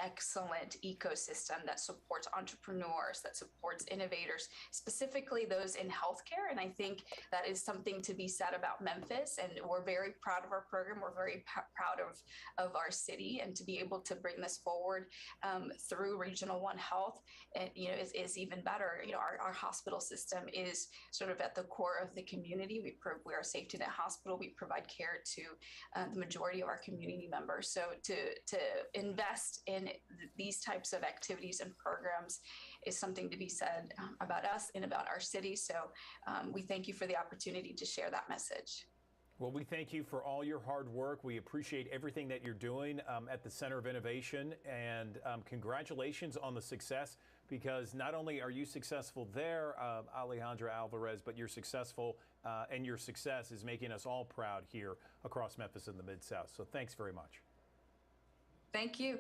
excellent ecosystem that supports entrepreneurs, that supports innovators, specifically those in healthcare. And I think that is something to be said about Memphis. And we're very proud of our program. We're very proud of our city, and to be able to bring this forward through Regional One Health, is even better. Our hospital system is sort of at the core of the community. We are a safety net hospital. We provide care to the majority of our community members. So to invest in these types of activities and programs is something to be said about us and about our city. So we thank you for the opportunity to share that message. Well, we thank you for all your hard work. We appreciate everything that you're doing at the Center of Innovation, and congratulations on the success, because not only are you successful there, Alejandra Alvarez, but you're successful, and your success is making us all proud here across Memphis and the Mid-South. So thanks very much. Thank you.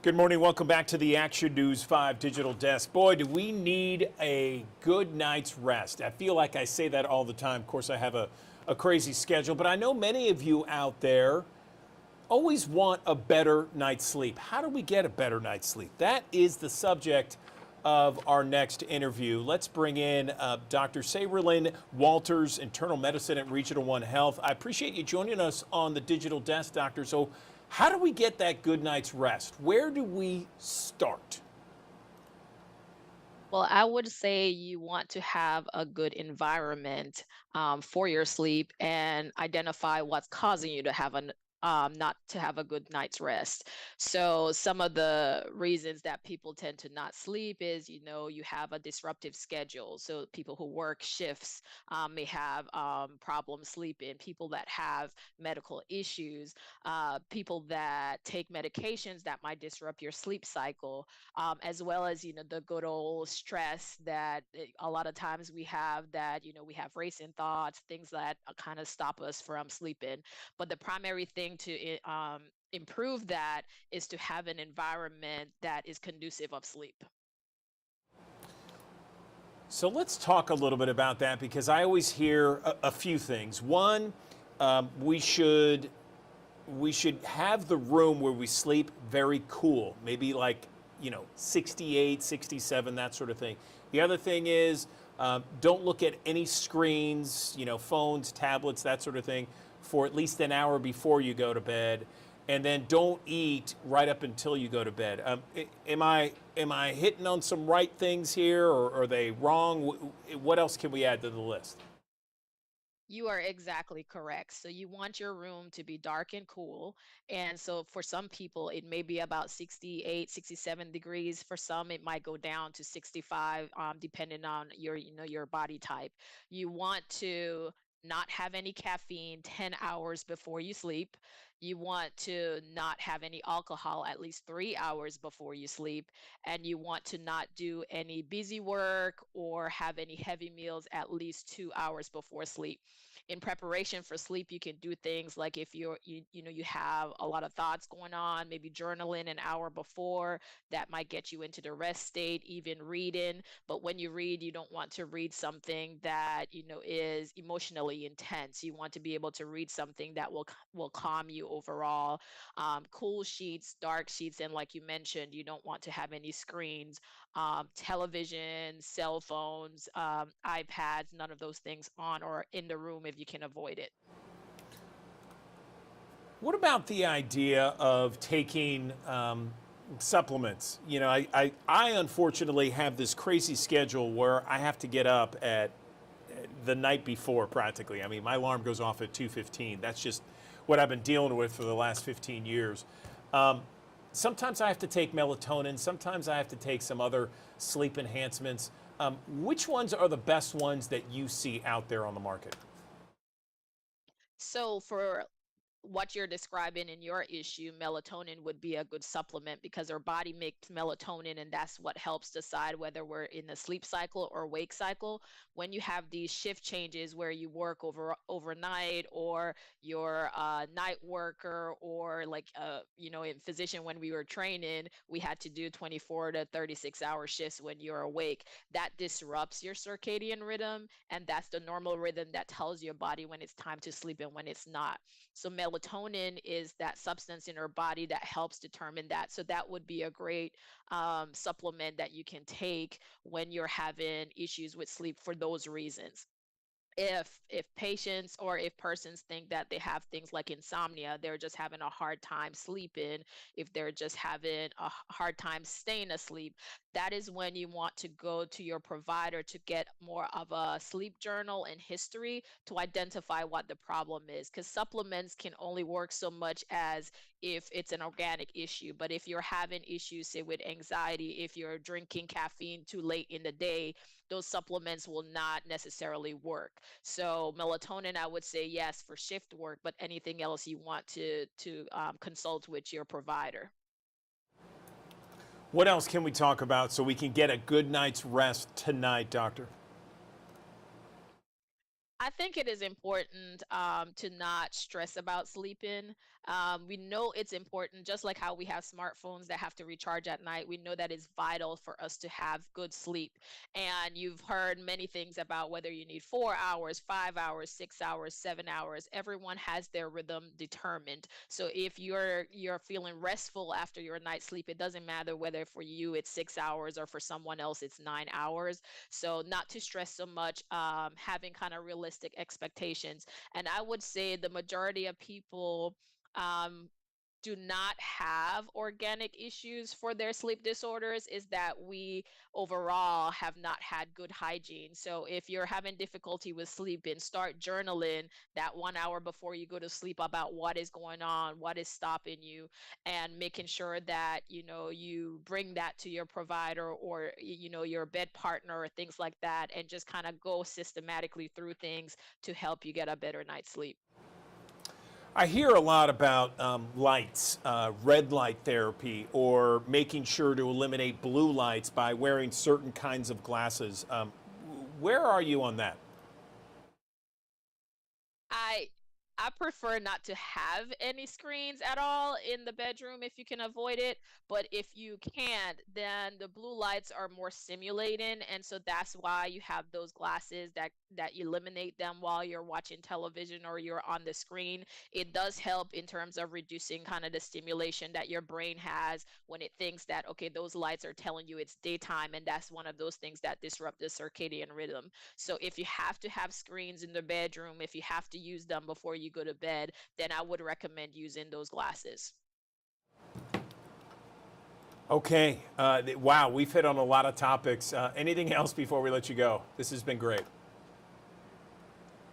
Good morning. Welcome back to the Action News 5 Digital Desk. Boy, do we need a good night's rest. I feel like I say that all the time. Of course, I have a crazy schedule, but I know many of you out there always want a better night's sleep. How do we get a better night's sleep? That is the subject of our next interview. Let's bring in Dr. Saberlyn Walters, internal medicine at Regional One Health. I appreciate you joining us on the Digital Desk, Doctor. So how do we get that good night's rest? Where do we start? Well, I would say you want to have a good environment for your sleep and identify what's causing you to have not to have a good night's rest. So some of the reasons that people tend to not sleep is, you have a disruptive schedule. So people who work shifts may have problems sleeping. People that have medical issues, people that take medications that might disrupt your sleep cycle, as well as, the good old stress that a lot of times we have that, we have racing thoughts, things that kind of stop us from sleeping. But the primary thing to improve that is to have an environment that is conducive of sleep. So let's talk a little bit about that, because I always hear a few things. One, we should have the room where we sleep very cool, maybe like 68, 67, that sort of thing. The other thing is, don't look at any screens, phones, tablets, that sort of thing, for at least an hour before you go to bed, and then don't eat right up until you go to bed. Am I hitting on some right things here, or are they wrong? What else can we add to the list? You are exactly correct. So you want your room to be dark and cool. And so for some people, it may be about 68, 67 degrees. For some, it might go down to 65, depending on your body type. You want to not have any caffeine 10 hours before you sleep. You want to not have any alcohol at least 3 hours before you sleep. And you want to not do any busy work or have any heavy meals at least 2 hours before sleep. In preparation for sleep, you can do things like if you have a lot of thoughts going on, maybe journaling an hour before. That might get you into the rest state. Even reading, but when you read, you don't want to read something that is emotionally intense. You want to be able to read something that will calm you overall. Cool sheets, dark sheets, and like you mentioned, you don't want to have any screens, television, cell phones, iPads, none of those things on or in the room if you can avoid it. What about the idea of taking supplements? I unfortunately have this crazy schedule where I have to get up at the night before practically. I mean, my alarm goes off at 2:15. That's just what I've been dealing with for the last 15 years. Um, Sometimes I have to take melatonin. Sometimes I have to take some other sleep enhancements. Which ones are the best ones that you see out there on the market? So for what you're describing in your issue, melatonin would be a good supplement because our body makes melatonin, and that's what helps decide whether we're in the sleep cycle or wake cycle. When you have these shift changes where you work overnight, or you're a night worker, or like in physician, when we were training, we had to do 24 to 36-hour shifts when you're awake. That disrupts your circadian rhythm, and that's the normal rhythm that tells your body when it's time to sleep and when it's not. So melatonin is that substance in our body that helps determine that. So that would be a great supplement that you can take when you're having issues with sleep for those reasons. If patients or if persons think that they have things like insomnia, they're just having a hard time sleeping, if they're just having a hard time staying asleep, that is when you want to go to your provider to get more of a sleep journal and history to identify what the problem is, because supplements can only work so much as if it's an organic issue. But if you're having issues, say with anxiety, if you're drinking caffeine too late in the day, those supplements will not necessarily work. So melatonin, I would say yes for shift work, but anything else you want to consult with your provider. What else can we talk about so we can get a good night's rest tonight, doctor? I think it is important to not stress about sleeping. We know it's important, just like how we have smartphones that have to recharge at night. We know that it's vital for us to have good sleep. And you've heard many things about whether you need 4 hours, 5 hours, 6 hours, 7 hours. Everyone has their rhythm determined. So if you're feeling restful after your night's sleep, it doesn't matter whether for you it's 6 hours or for someone else it's 9 hours. So not to stress so much, having kind of realistic expectations. And I would say the majority of people um, do not have organic issues for their sleep disorders, is that we overall have not had good hygiene. So if you're having difficulty with sleeping, start journaling that 1 hour before you go to sleep about what is going on, what is stopping you, and making sure that you bring that to your provider, or your bed partner or things like that, and just kind of go systematically through things to help you get a better night's sleep. I hear a lot about lights, red light therapy, or making sure to eliminate blue lights by wearing certain kinds of glasses. Where are you on that? I I prefer not to have any screens at all in the bedroom if you can avoid it. But if you can't, then the blue lights are more stimulating, and so that's why you have those glasses that eliminate them while you're watching television or you're on the screen. It does help in terms of reducing kind of the stimulation that your brain has when it thinks that, okay, those lights are telling you it's daytime, and that's one of those things that disrupt the circadian rhythm. So if you have to have screens in the bedroom, if you have to use them before you go to bed, then I would recommend using those glasses. Okay. Wow, we've hit on a lot of topics. Anything else before we let you go? This has been great.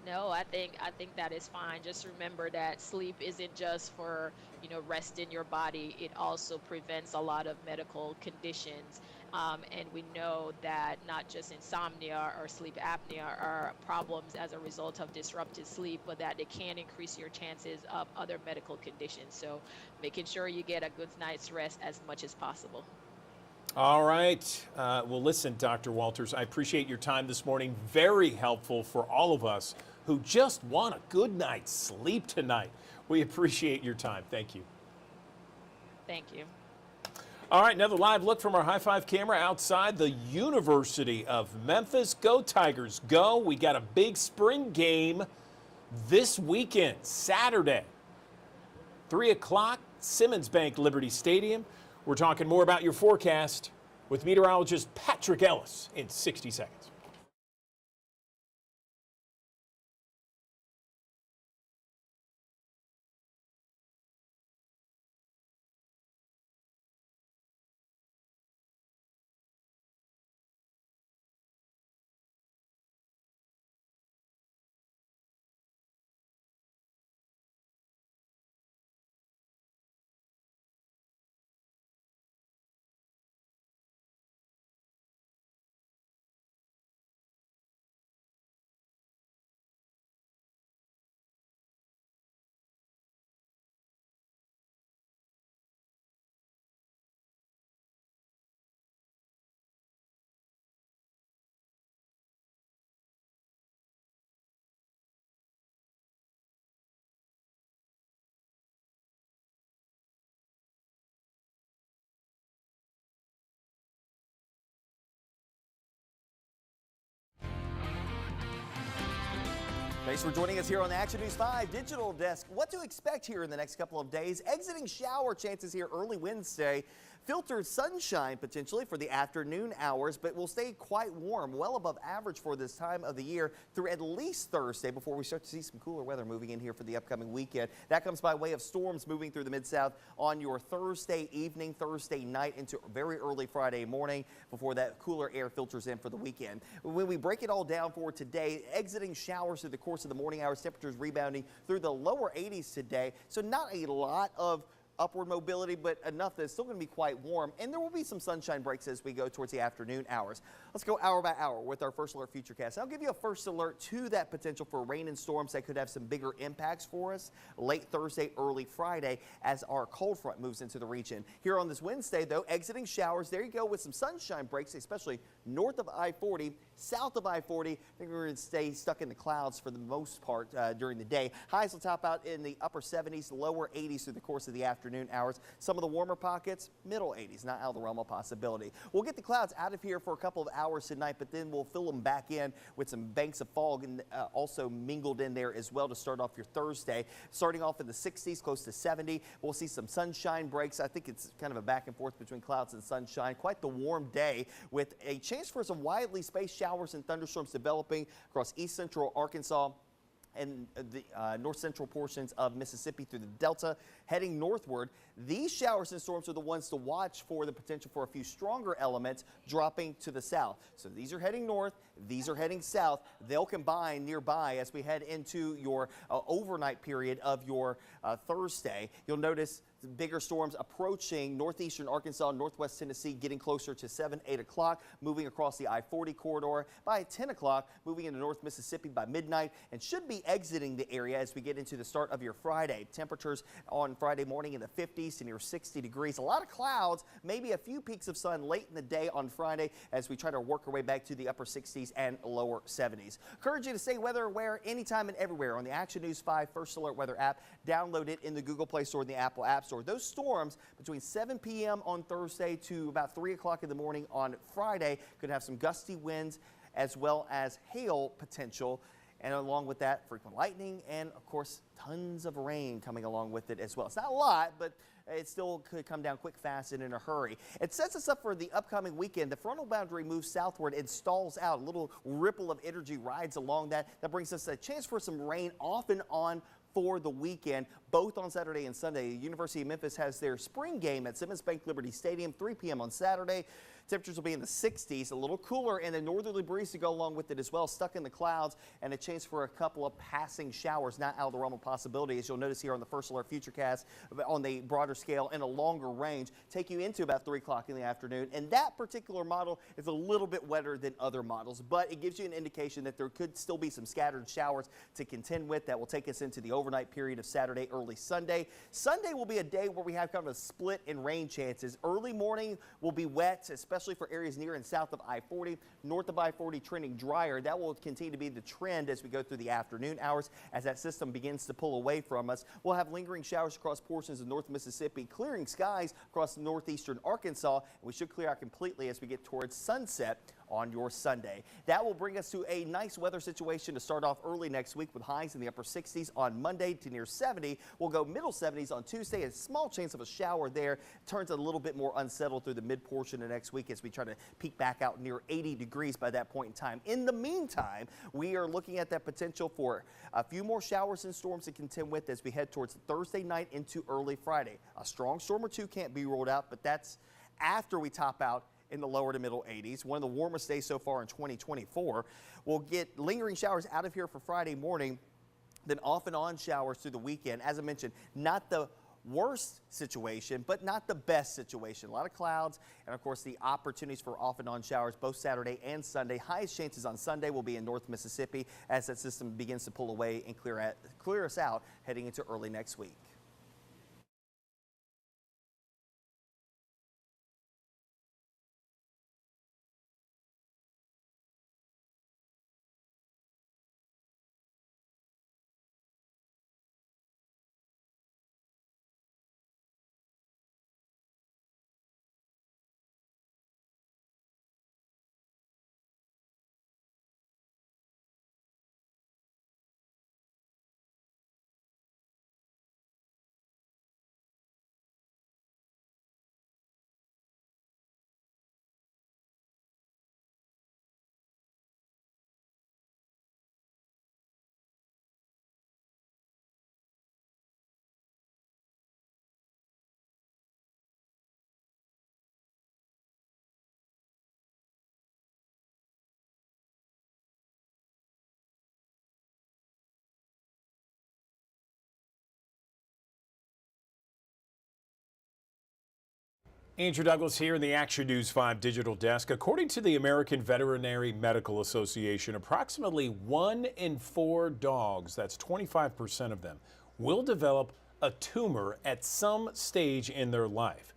No, I think that is fine. Just remember that sleep isn't just for, resting your body. It also prevents a lot of medical conditions. And we know that not just insomnia or sleep apnea are problems as a result of disrupted sleep, but that it can increase your chances of other medical conditions. So making sure you get a good night's rest as much as possible. All right. Well, listen, Dr. Walters, I appreciate your time this morning. Very helpful for all of us who just want a good night's sleep tonight. We appreciate your time. Thank you. Thank you. All right, another live look from our high five camera outside the University of Memphis. Go Tigers, go. We got a big spring game this weekend, Saturday, 3 o'clock, Simmons Bank Liberty Stadium. We're talking more about your forecast with meteorologist Patrick Ellis in 60 seconds. Thanks for joining us here on the Action News 5 Digital Desk. What to expect here in the next couple of days. Exiting shower chances here early Wednesday. Filtered sunshine potentially for the afternoon hours, but will stay quite warm, well above average for this time of the year through at least Thursday before we start to see some cooler weather moving in here for the upcoming weekend. That comes by way of storms moving through the Mid-South on your Thursday evening, Thursday night into very early Friday morning before that cooler air filters in for the weekend. When we break it all down for today, exiting showers through the course of the morning hours, temperatures rebounding through the lower 80s today, so not a lot of upward mobility, but enough that it's still going to be quite warm, and there will be some sunshine breaks as we go towards the afternoon hours. Let's go hour by hour with our First Alert Futurecast. I'll give you a first alert to that potential for rain and storms that could have some bigger impacts for us late Thursday, early Friday as our cold front moves into the region. Here on this Wednesday, though, exiting showers. There you go with some sunshine breaks, especially north of I-40, south of I-40. I think we're going to stay stuck in the clouds for the most part during the day. Highs will top out in the upper 70s, lower 80s through the course of the afternoon hours. Some of the warmer pockets, middle 80s, not out of the realm of possibility. We'll get the clouds out of here for a couple of hours tonight, but then we'll fill them back in with some banks of fog and also mingled in there as well to start off your Thursday. Starting off in the 60s, close to 70. We'll see some sunshine breaks. I think it's kind of a back and forth between clouds and sunshine. Quite the warm day with a chance for some widely spaced showers and thunderstorms developing across east central Arkansas and the north central portions of Mississippi through the Delta. Heading northward, these showers and storms are the ones to watch for the potential for a few stronger elements dropping to the south. So these are heading north, these are heading south. They'll combine nearby as we head into your overnight period of your Thursday. You'll notice bigger storms approaching northeastern Arkansas, northwest Tennessee, getting closer to 7, 8 o'clock, moving across the I-40 corridor. By 10 o'clock, moving into North Mississippi by midnight, and should be exiting the area as we get into the start of your Friday. Temperatures on Friday morning in the 50s to near 60 degrees. A lot of clouds, maybe a few peaks of sun late in the day on Friday as we try to work our way back to the upper 60s and lower 70s. Encourage you to stay weather aware anytime and everywhere on the Action News 5 First Alert Weather app. Download it in the Google Play Store and the Apple App Store. Those storms between 7 p.m. on Thursday to about 3 o'clock in the morning on Friday could have some gusty winds as well as hail potential. And along with that, frequent lightning and, of course, tons of rain coming along with it as well. It's not a lot, but it still could come down quick, fast, and in a hurry. It sets us up for the upcoming weekend. The frontal boundary moves southward and stalls out. A little ripple of energy rides along that. That brings us a chance for some rain off and on for the weekend, both on Saturday and Sunday. The University of Memphis has their spring game at Simmons Bank Liberty Stadium, 3 p.m. on Saturday. Temperatures will be in the 60s, a little cooler, and a northerly breeze to go along with it as well, stuck in the clouds, and a chance for a couple of passing showers, not out of the realm of possibility, as you'll notice here on the First Alert Futurecast on the broader scale and a longer range, take you into about 3 o'clock in the afternoon. And that particular model is a little bit wetter than other models, but it gives you an indication that there could still be some scattered showers to contend with that will take us into the overnight period of Saturday, early Sunday. Sunday will be a day where we have kind of a split in rain chances. Early morning will be wet, especially for areas near and south of I-40. North of I-40 trending drier. That will continue to be the trend as we go through the afternoon hours as that system begins to pull away from us. We'll have lingering showers across portions of North Mississippi, clearing skies across northeastern Arkansas. And we should clear out completely as we get towards sunset on your Sunday. That will bring us to a nice weather situation to start off early next week with highs in the upper 60s on Monday to near 70. We'll go middle 70s on Tuesday. A small chance of a shower there. Turns a little bit more unsettled through the mid portion of next week as we try to peak back out near 80 degrees by that point in time. In the meantime, we are looking at that potential for a few more showers and storms to contend with as we head towards Thursday night into early Friday. A strong storm or two can't be ruled out, but that's after we top out in the lower to middle 80s. One of the warmest days so far in 2024. We'll get lingering showers out of here for Friday morning, then off and on showers through the weekend. As I mentioned, not the worst situation, but not the best situation. A lot of clouds and, of course, the opportunities for off and on showers both Saturday and Sunday. Highest chances on Sunday will be in North Mississippi as that system begins to pull away and clear us out heading into early next week. Andrew Douglas here in the Action News 5 digital desk. According to the American Veterinary Medical Association, approximately 1 in 4 dogs, that's 25% of them, will develop a tumor at some stage in their life.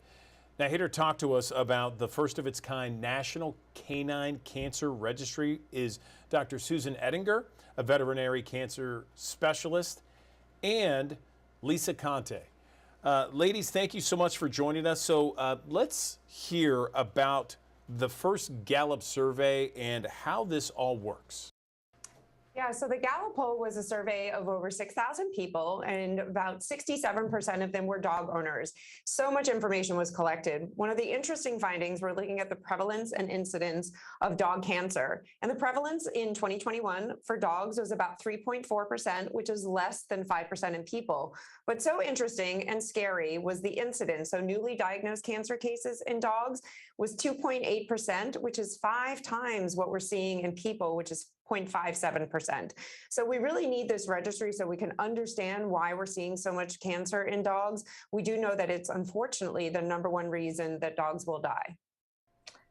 Now, here to talk to us about the first of its kind National Canine Cancer Registry is Dr. Susan Ettinger, a veterinary cancer specialist, and Lisa Conte. Ladies, thank you so much for joining us. So let's hear about the first Gallup survey and how this all works. Yeah, so the Gallup poll was a survey of over 6,000 people, and about 67% of them were dog owners. So much information was collected. One of the interesting findings, we're looking at the prevalence and incidence of dog cancer. And the prevalence in 2021 for dogs was about 3.4%, which is less than 5% in people. But so interesting and scary was the incidence. So newly diagnosed cancer cases in dogs was 2.8%, which is 5 times what we're seeing in people, which is 0.57%. So we really need this registry so we can understand why we're seeing so much cancer in dogs. We do know that it's unfortunately the #1 reason that dogs will die.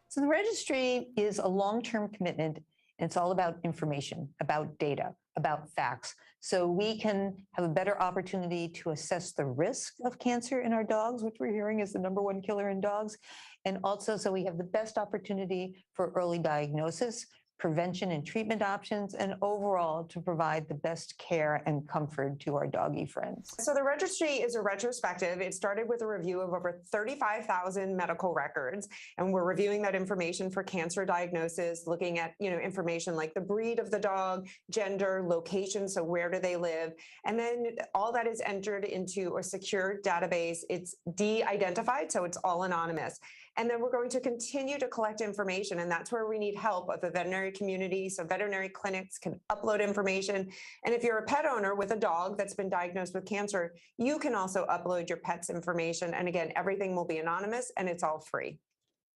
So the registry is a long-term commitment, and it's all about information, about data, about facts. So we can have a better opportunity to assess the risk of cancer in our dogs, which we're hearing is the #1 killer in dogs. And also, so we have the best opportunity for early diagnosis, prevention and treatment options, and overall to provide the best care and comfort to our doggy friends. So the registry is a retrospective. It started with a review of over 35,000 medical records, and we're reviewing that information for cancer diagnosis, looking at information like the breed of the dog, gender, location, so where do they live, and then all that is entered into a secure database. It's de-identified, so it's all anonymous. And then we're going to continue to collect information, and that's where we need help of the veterinary community. So veterinary clinics can upload information. And if you're a pet owner with a dog that's been diagnosed with cancer, you can also upload your pet's information. And again, everything will be anonymous and it's all free.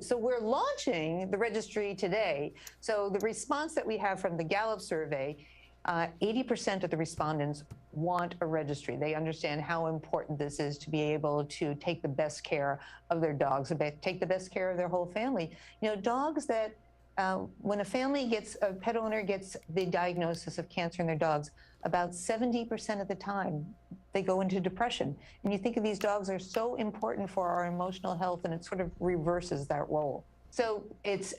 So we're launching the registry today. So the response that we have from the Gallup survey, 80% of the respondents want a registry. They understand how important this is to be able to take the best care of their dogs, take the best care of their whole family. Dogs that, when a pet owner gets the diagnosis of cancer in their dogs, about 70% of the time they go into depression. And you think of these dogs are so important for our emotional health, and it sort of reverses that role. So it's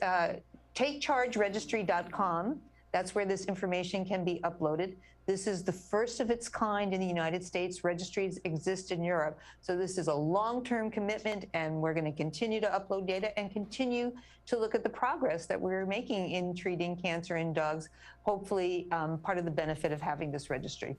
takechargeregistry.com. That's where this information can be uploaded. This is the first of its kind in the United States. Registries exist in Europe. So this is a long-term commitment, and we're going to continue to upload data and continue to look at the progress that we're making in treating cancer in dogs, hopefully part of the benefit of having this registry.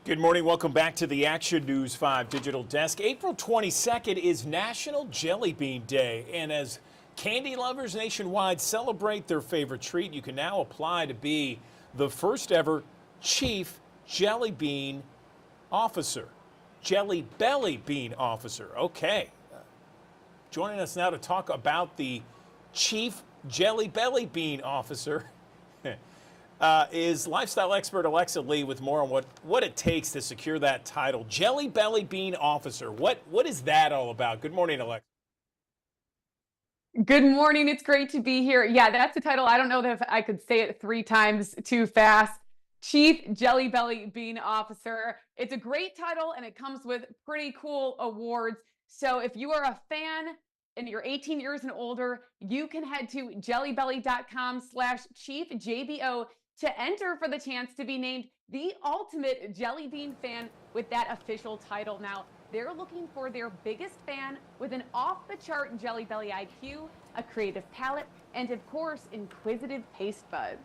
Good morning. Welcome back to the Action News 5 digital desk. April 22nd is National Jelly Bean Day, and as candy lovers nationwide celebrate their favorite treat, you can now apply to be the first ever Chief Jelly Bean Officer. Jelly Belly Bean Officer. Okay. Joining us now to talk about the Chief Jelly Belly Bean Officer is lifestyle expert Alexa Lee with more on what it takes to secure that title. Jelly Belly Bean Officer. What is that all about? Good morning, Alexa. Good morning. It's great to be here. Yeah, that's the title. I don't know that if I could say it 3 times too fast. Chief Jelly Belly Bean Officer. It's a great title and it comes with pretty cool awards. So if you are a fan and you're 18 years and older, you can head to jellybelly.com/chief JBO to enter for the chance to be named the ultimate jelly bean fan with that official title. Now, they're looking for their biggest fan with an off-the-chart Jelly Belly IQ, a creative palate, and of course, inquisitive taste buds.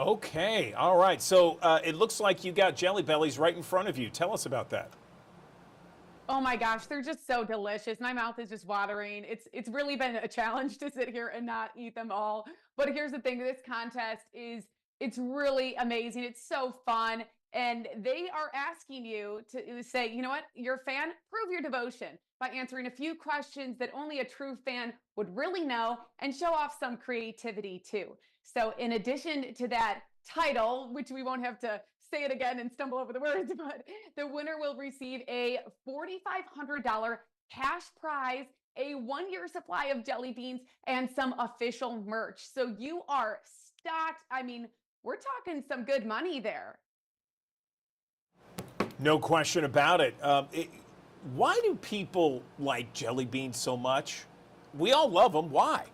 Okay, all right. So it looks like you got Jelly Bellies right in front of you. Tell us about that. Oh my gosh, they're just so delicious. My mouth is just watering. It's really been a challenge to sit here and not eat them all. But here's the thing, this contest it's really amazing. It's so fun. And they are asking you to say, you know what, you're a fan, prove your devotion by answering a few questions that only a true fan would really know and show off some creativity too. So in addition to that title, which we won't have to say it again and stumble over the words, but the winner will receive a $4,500 cash prize, a 1-year supply of jelly beans, and some official merch. So you are stocked. I mean, we're talking some good money there. No question about it. Why do people like jelly beans so much? We all love them. Why?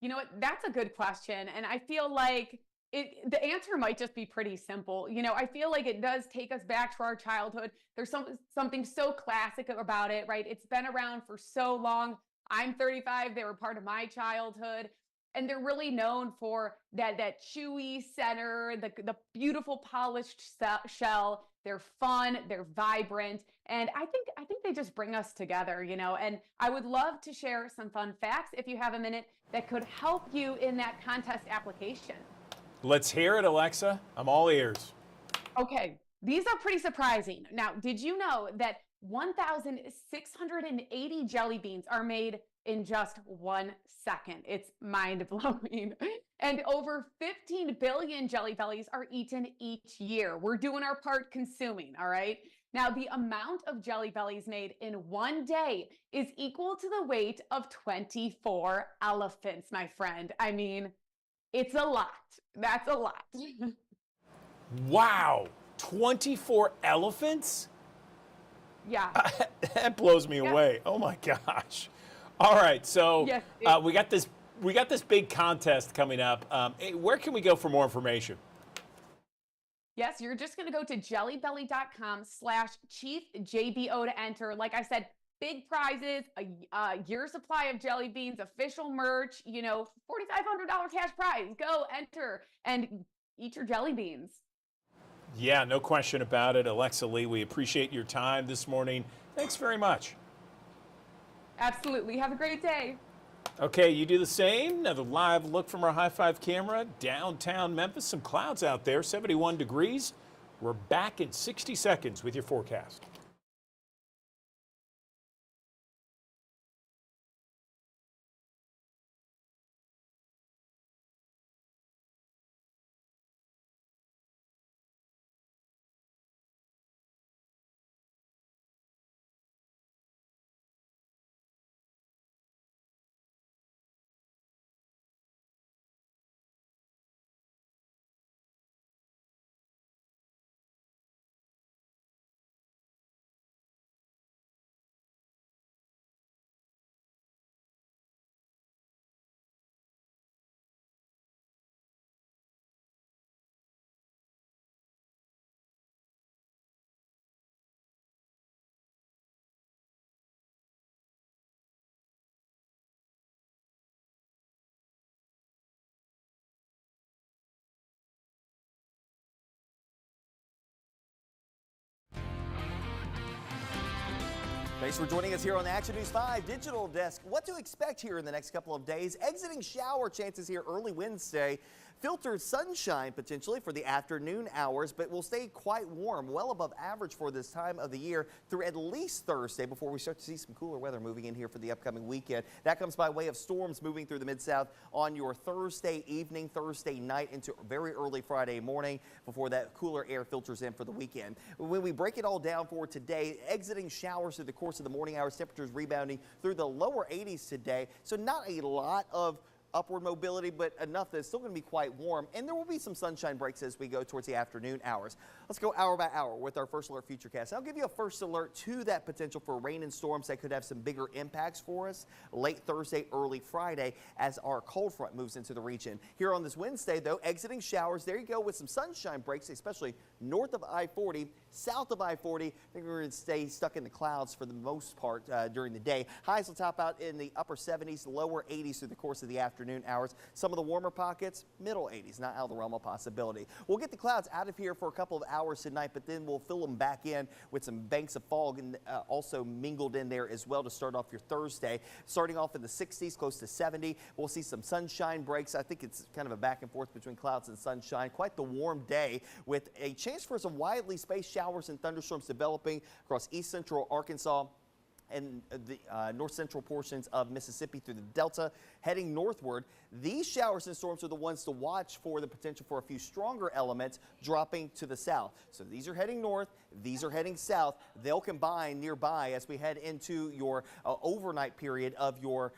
You know what? That's a good question. And I feel like the answer might just be pretty simple. You know, I feel like it does take us back to our childhood. There's something so classic about it, right? It's been around for so long. I'm 35. They were part of my childhood. And they're really known for that chewy center, the beautiful polished shell. They're fun, they're vibrant, and I think they just bring us together, you know. And I would love to share some fun facts if you have a minute that could help you in that contest application. Let's hear it, Alexa. I'm all ears. Okay, these are pretty surprising. Now, did you know that 1,680 jelly beans are made in just 1 second? It's mind-blowing. And over 15 billion Jelly Bellies are eaten each year. We're doing our part consuming, all right? Now, the amount of Jelly Bellies made in 1 day is equal to the weight of 24 elephants, my friend. I mean, it's a lot. That's a lot. Wow, 24 elephants? Yeah. That blows me away. Oh my gosh. All right, so Yes, we got this big contest coming up. Where can we go for more information? Yes, you're just going to go to jellybelly.com/chief JBO to enter. Like I said, big prizes, a year supply of jelly beans, official merch, you know, $4,500 cash prize. Go enter and eat your jelly beans. Yeah, no question about it. Alexa Lee, we appreciate your time this morning. Thanks very much. Absolutely. Have a great day. Okay, you do the same. Another live look from our High Five camera. Downtown Memphis, some clouds out there, 71 degrees. We're back in 60 seconds with your forecast. Thanks for joining us here on the Action News 5 Digital Desk. What to expect here in the next couple of days. Exiting shower chances here early Wednesday. Filtered sunshine potentially for the afternoon hours, but will stay quite warm, well above average for this time of the year through at least Thursday before we start to see some cooler weather moving in here for the upcoming weekend. That comes by way of storms moving through the Mid-South on your Thursday evening, Thursday night into very early Friday morning before that cooler air filters in for the weekend. When we break it all down for today, exiting showers through the course of the morning hours, temperatures rebounding through the lower 80s today. So not a lot of upward mobility, but enough that it's still going to be quite warm. And there will be some sunshine breaks as we go towards the afternoon hours. Let's go hour by hour with our First Alert Futurecast. I'll give you a first alert to that potential for rain and storms that could have some bigger impacts for us late Thursday, early Friday as our cold front moves into the region. Here on this Wednesday, though, exiting showers. There you go with some sunshine breaks, especially north of I-40, south of I-40. I think we're going to stay stuck in the clouds for the most part during the day. Highs will top out in the upper 70s, lower 80s through the course of the afternoon hours. Some of the warmer pockets, middle 80s, not out of the realm of possibility. We'll get the clouds out of here for a couple of hours tonight, but then we'll fill them back in with some banks of fog and also mingled in there as well to start off your Thursday. Starting off in the 60s, close to 70. We'll see some sunshine breaks. I think it's kind of a back and forth between clouds and sunshine. Quite the warm day with a chance for some widely spaced showers and thunderstorms developing across east central Arkansas and the north central portions of Mississippi through the Delta. Heading northward, these showers and storms are the ones to watch for the potential for a few stronger elements dropping to the south. So these are heading north, these are heading south. They'll combine nearby as we head into your overnight period of your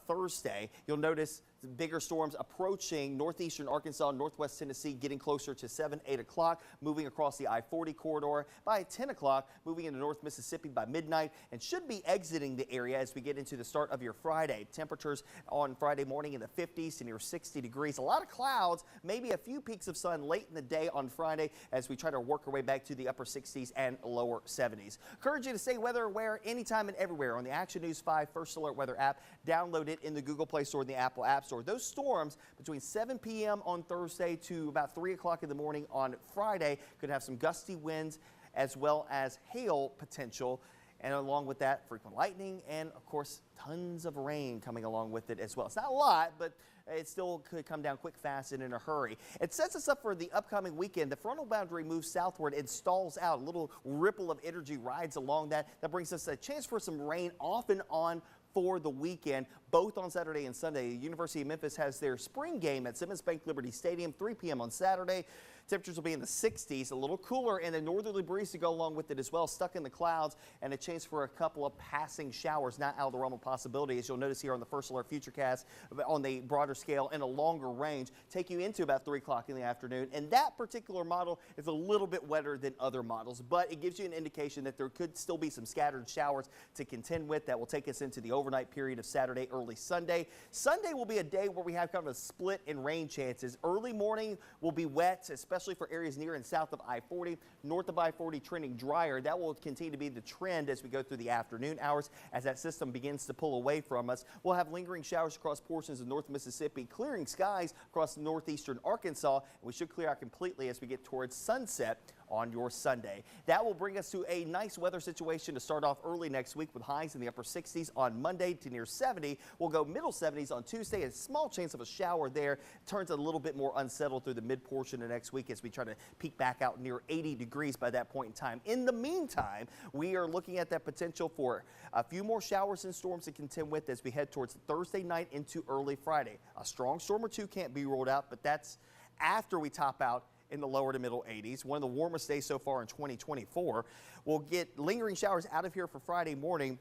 Thursday. You'll notice bigger storms approaching northeastern Arkansas, northwest Tennessee, getting closer to 7, 8 o'clock, moving across the I-40 corridor. By 10 o'clock, moving into North Mississippi by midnight, and should be exiting the area as we get into the start of your Friday. Temperatures on Friday morning in the 50s to near 60 degrees. A lot of clouds, maybe a few peaks of sun late in the day on Friday as we try to work our way back to the upper 60s and lower 70s. Encourage you to stay weather aware anytime and everywhere on the Action News 5 First Alert Weather app. Download it in the Google Play Store and the Apple App Store. Those storms between 7 p.m. on Thursday to about 3 o'clock in the morning on Friday could have some gusty winds as well as hail potential. And along with that, frequent lightning and, of course, tons of rain coming along with it as well. It's not a lot, but it still could come down quick, fast, and in a hurry. It sets us up for the upcoming weekend. The frontal boundary moves southward and stalls out. A little ripple of energy rides along that. That brings us a chance for some rain off and on for the weekend, both on Saturday and Sunday. The University of Memphis has their spring game at Simmons Bank Liberty Stadium, 3 p.m. on Saturday. Temperatures will be in the 60s, a little cooler, and a northerly breeze to go along with it as well, stuck in the clouds, and a chance for a couple of passing showers, not out of the realm of possibility, as you'll notice here on the First Alert Futurecast, on the broader scale and a longer range, take you into about 3 o'clock in the afternoon. And that particular model is a little bit wetter than other models, but it gives you an indication that there could still be some scattered showers to contend with that will take us into the overnight period of Saturday, early Sunday. Sunday will be a day where we have kind of a split in rain chances. Early morning will be wet, especially for areas near and south of I-40. North of I-40 trending drier. That will continue to be the trend as we go through the afternoon hours as that system begins to pull away from us. We'll have lingering showers across portions of North Mississippi, clearing skies across northeastern Arkansas. We should clear out completely as we get towards sunset on your Sunday. That will bring us to a nice weather situation to start off early next week with highs in the upper 60s on Monday to near 70. We'll go middle 70s on Tuesday. A small chance of a shower there. Turns a little bit more unsettled through the mid portion of next week as we try to peak back out near 80 degrees by that point in time. In the meantime, we are looking at that potential for a few more showers and storms to contend with as we head towards Thursday night into early Friday. A strong storm or two can't be ruled out, but that's after we top out in the lower to middle 80s. One of the warmest days so far in 2024. We'll get lingering showers out of here for Friday morning,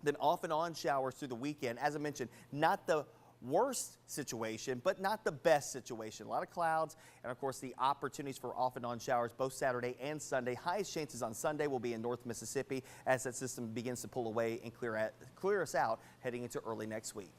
then off and on showers through the weekend. As I mentioned, not the worst situation, but not the best situation. A lot of clouds and, of course, the opportunities for off and on showers both Saturday and Sunday. Highest chances on Sunday will be in North Mississippi as that system begins to pull away and clear us out heading into early next week.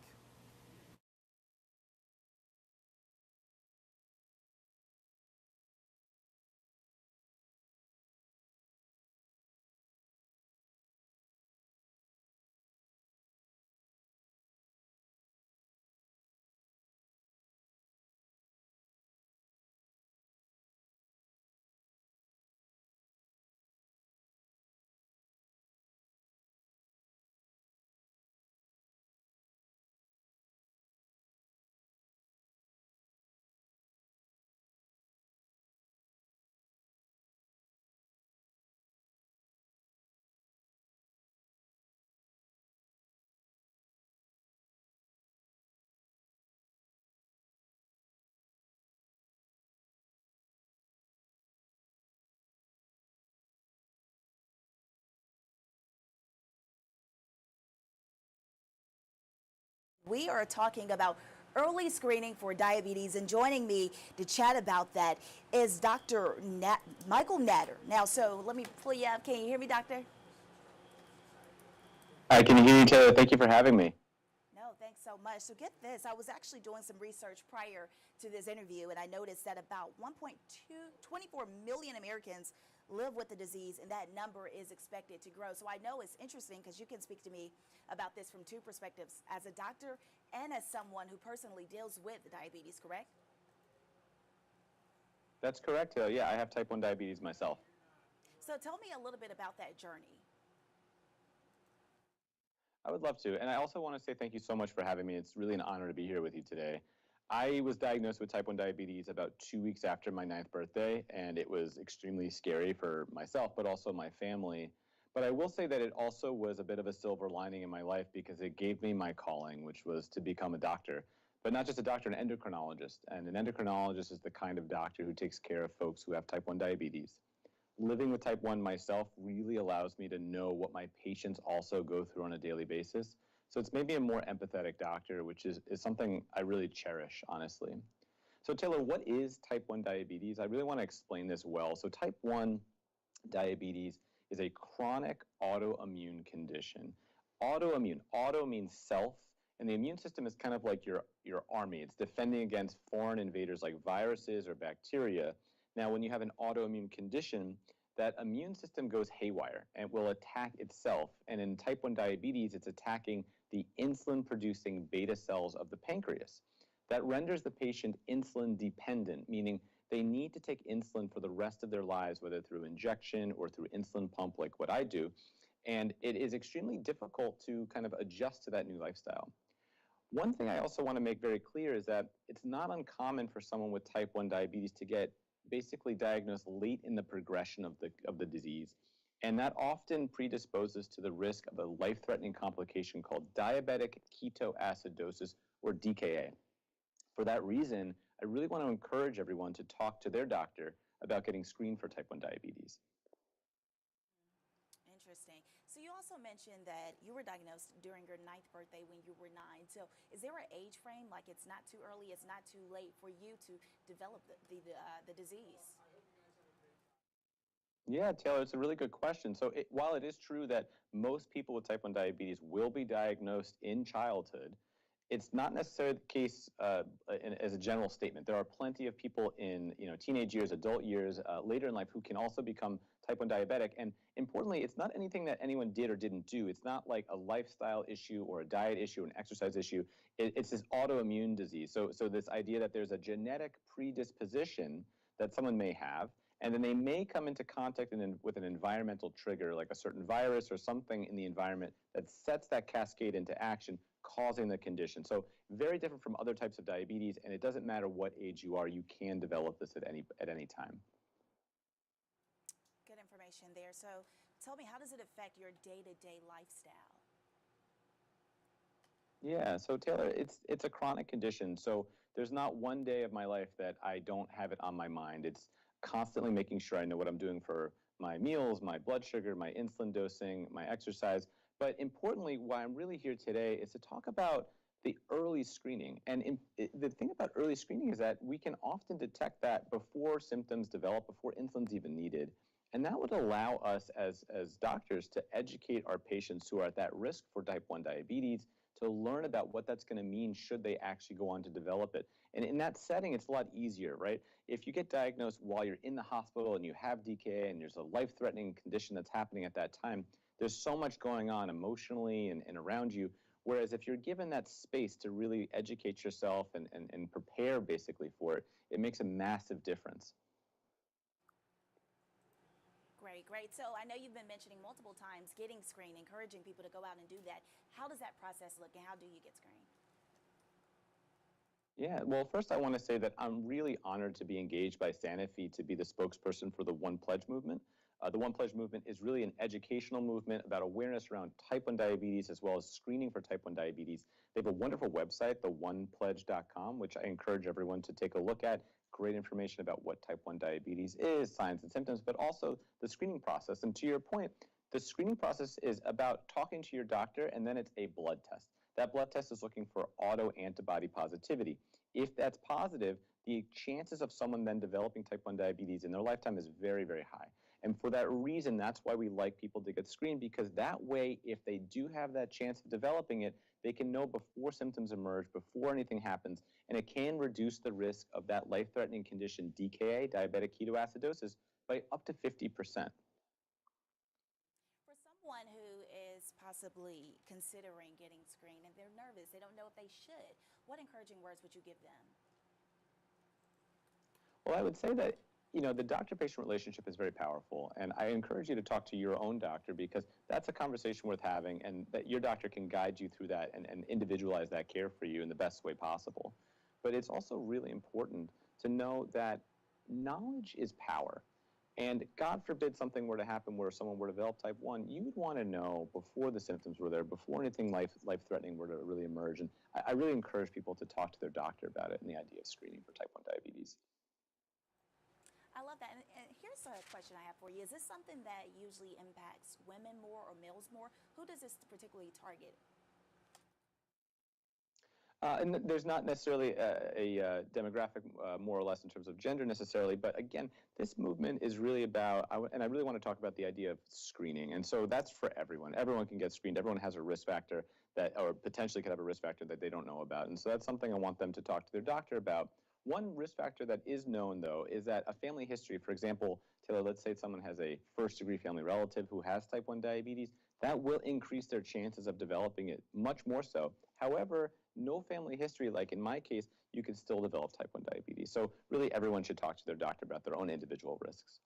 We are talking about early screening for diabetes. And joining me to chat about that is Dr. Michael Natter. Now, so let me pull you up. Can you hear me, doctor? I can hear you, Taylor. Thank you for having me. No, thanks so much. So get this, I was actually doing some research prior to this interview, and I noticed that about 24 million Americans live with the disease, and that number is expected to grow. So I know it's interesting because you can speak to me about this from two perspectives, as a doctor and as someone who personally deals with diabetes, correct? That's correct, Taylor. Yeah, I have type 1 diabetes myself. So tell me a little bit about that journey. I would love to. And I also want to say thank you so much for having me. It's really an honor to be here with you today. I was diagnosed with type 1 diabetes about 2 weeks after my 9th birthday, and it was extremely scary for myself, but also my family. But I will say that it also was a bit of a silver lining in my life because it gave me my calling, which was to become a doctor. But not just a doctor, an endocrinologist. And an endocrinologist is the kind of doctor who takes care of folks who have type 1 diabetes. Living with type 1 myself really allows me to know what my patients also go through on a daily basis. So it's made me a more empathetic doctor, which is something I really cherish, honestly. So Taylor, what is type 1 diabetes? I really want to explain this well. So type 1 diabetes is a chronic autoimmune condition. Autoimmune, auto means self, and the immune system is kind of like your army. It's defending against foreign invaders like viruses or bacteria. Now, when you have an autoimmune condition, that immune system goes haywire and will attack itself. And in type 1 diabetes, it's attacking the insulin-producing beta cells of the pancreas. That renders the patient insulin dependent, meaning they need to take insulin for the rest of their lives, whether through injection or through insulin pump like what I do. And it is extremely difficult to kind of adjust to that new lifestyle. One thing I also want to make very clear is that it's not uncommon for someone with type 1 diabetes to get basically diagnosed late in the progression of the disease. And that often predisposes to the risk of a life-threatening complication called diabetic ketoacidosis, or DKA. For that reason, I really want to encourage everyone to talk to their doctor about getting screened for type 1 diabetes. Interesting. So you also mentioned that you were diagnosed during your 9th birthday when you were 9. So is there an age frame, like it's not too early, it's not too late for you to develop the disease? Yeah, Taylor, it's a really good question. So while it is true that most people with type 1 diabetes will be diagnosed in childhood, it's not necessarily the case as a general statement. There are plenty of people in teenage years, adult years, later in life who can also become type 1 diabetic. And importantly, it's not anything that anyone did or didn't do. It's not like a lifestyle issue or a diet issue or an exercise issue. It's this autoimmune disease. So this idea that there's a genetic predisposition that someone may have, and then they may come into contact with an environmental trigger, like a certain virus or something in the environment that sets that cascade into action, causing the condition. So very different from other types of diabetes, and it doesn't matter what age you are, you can develop this at any time. Good information there. So tell me, how does it affect your day-to-day lifestyle? Yeah, so Taylor, it's a chronic condition. So there's not one day of my life that I don't have it on my mind. It's constantly making sure I know what I'm doing for my meals, my blood sugar, my insulin dosing, my exercise. But importantly, why I'm really here today is to talk about the early screening. And the thing about early screening is that we can often detect that before symptoms develop, before insulin's even needed. And that would allow us as doctors to educate our patients who are at that risk for type 1 diabetes to learn about what that's going to mean should they actually go on to develop it. And in that setting, it's a lot easier, right? If you get diagnosed while you're in the hospital and you have DKA and there's a life-threatening condition that's happening at that time, there's so much going on emotionally and around you. Whereas if you're given that space to really educate yourself and prepare basically for it, it makes a massive difference. Great. So I know you've been mentioning multiple times getting screened, encouraging people to go out and do that. How does that process look, and how do you get screened? Yeah, well, first I want to say that I'm really honored to be engaged by Sanofi to be the spokesperson for the One Pledge movement. The One Pledge movement is really an educational movement about awareness around type 1 diabetes as well as screening for type 1 diabetes. They have a wonderful website, theonepledge.com, which I encourage everyone to take a look at. Great information about what type 1 diabetes is, signs and symptoms, but also the screening process. And to your point, the screening process is about talking to your doctor, and then it's a blood test. That blood test is looking for autoantibody positivity. If that's positive, the chances of someone then developing type 1 diabetes in their lifetime is very, very high. And for that reason, that's why we like people to get screened, because that way, if they do have that chance of developing it, they can know before symptoms emerge, before anything happens, and it can reduce the risk of that life-threatening condition, DKA, diabetic ketoacidosis, by up to 50%. For someone who is possibly considering getting screened and they're nervous, they don't know if they should, what encouraging words would you give them? Well, I would say that, the doctor-patient relationship is very powerful, and I encourage you to talk to your own doctor, because that's a conversation worth having, and that your doctor can guide you through that and individualize that care for you in the best way possible. But it's also really important to know that knowledge is power. And God forbid something were to happen where someone were to develop type 1, you would want to know before the symptoms were there, before anything life-threatening were to really emerge. And I really encourage people to talk to their doctor about it and the idea of screening for type 1 diabetes. I love that. And here's a question I have for you. Is this something that usually impacts women more or males more? Who does this particularly target? And there's not necessarily a demographic more or less in terms of gender necessarily, but again, this movement is really about, and I really want to talk about the idea of screening. And so that's for everyone. Everyone can get screened. Everyone has a risk factor or potentially could have a risk factor that they don't know about. And so that's something I want them to talk to their doctor about. One risk factor that is known, though, is that a family history, for example, Taylor, let's say someone has a first-degree family relative who has type 1 diabetes, that will increase their chances of developing it much more so. However, no family history, like in my case, you can still develop type 1 diabetes. So really everyone should talk to their doctor about their own individual risks.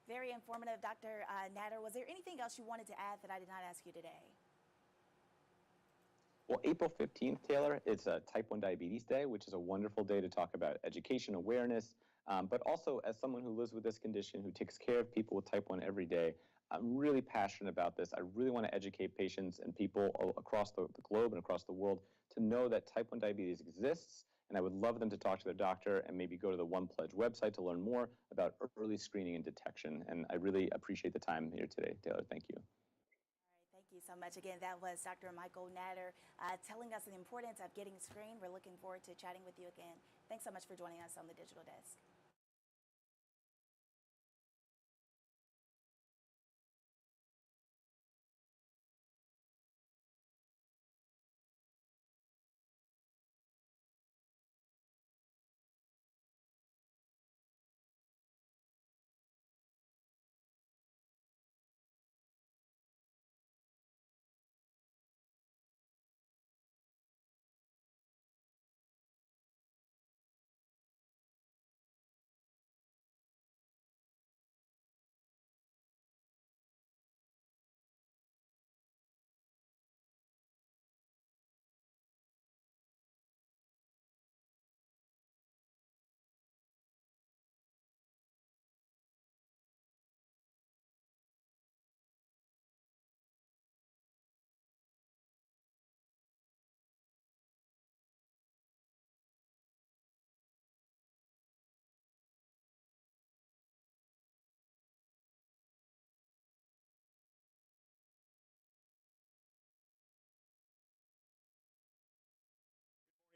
Very informative, Dr. Natter. Was there anything else you wanted to add that I did not ask you today? Well, April 15th, Taylor, it's a Type 1 Diabetes Day, which is a wonderful day to talk about education, awareness, but also as someone who lives with this condition, who takes care of people with Type 1 every day, I'm really passionate about this. I really want to educate patients and people across the globe and across the world to know that Type 1 diabetes exists, and I would love them to talk to their doctor and maybe go to the One Pledge website to learn more about early screening and detection. And I really appreciate the time here today, Taylor. Thank you. Thank you so much. Again, that was Dr. Michael Natter telling us the importance of getting screened. We're looking forward to chatting with you again. Thanks so much for joining us on the Digital Desk.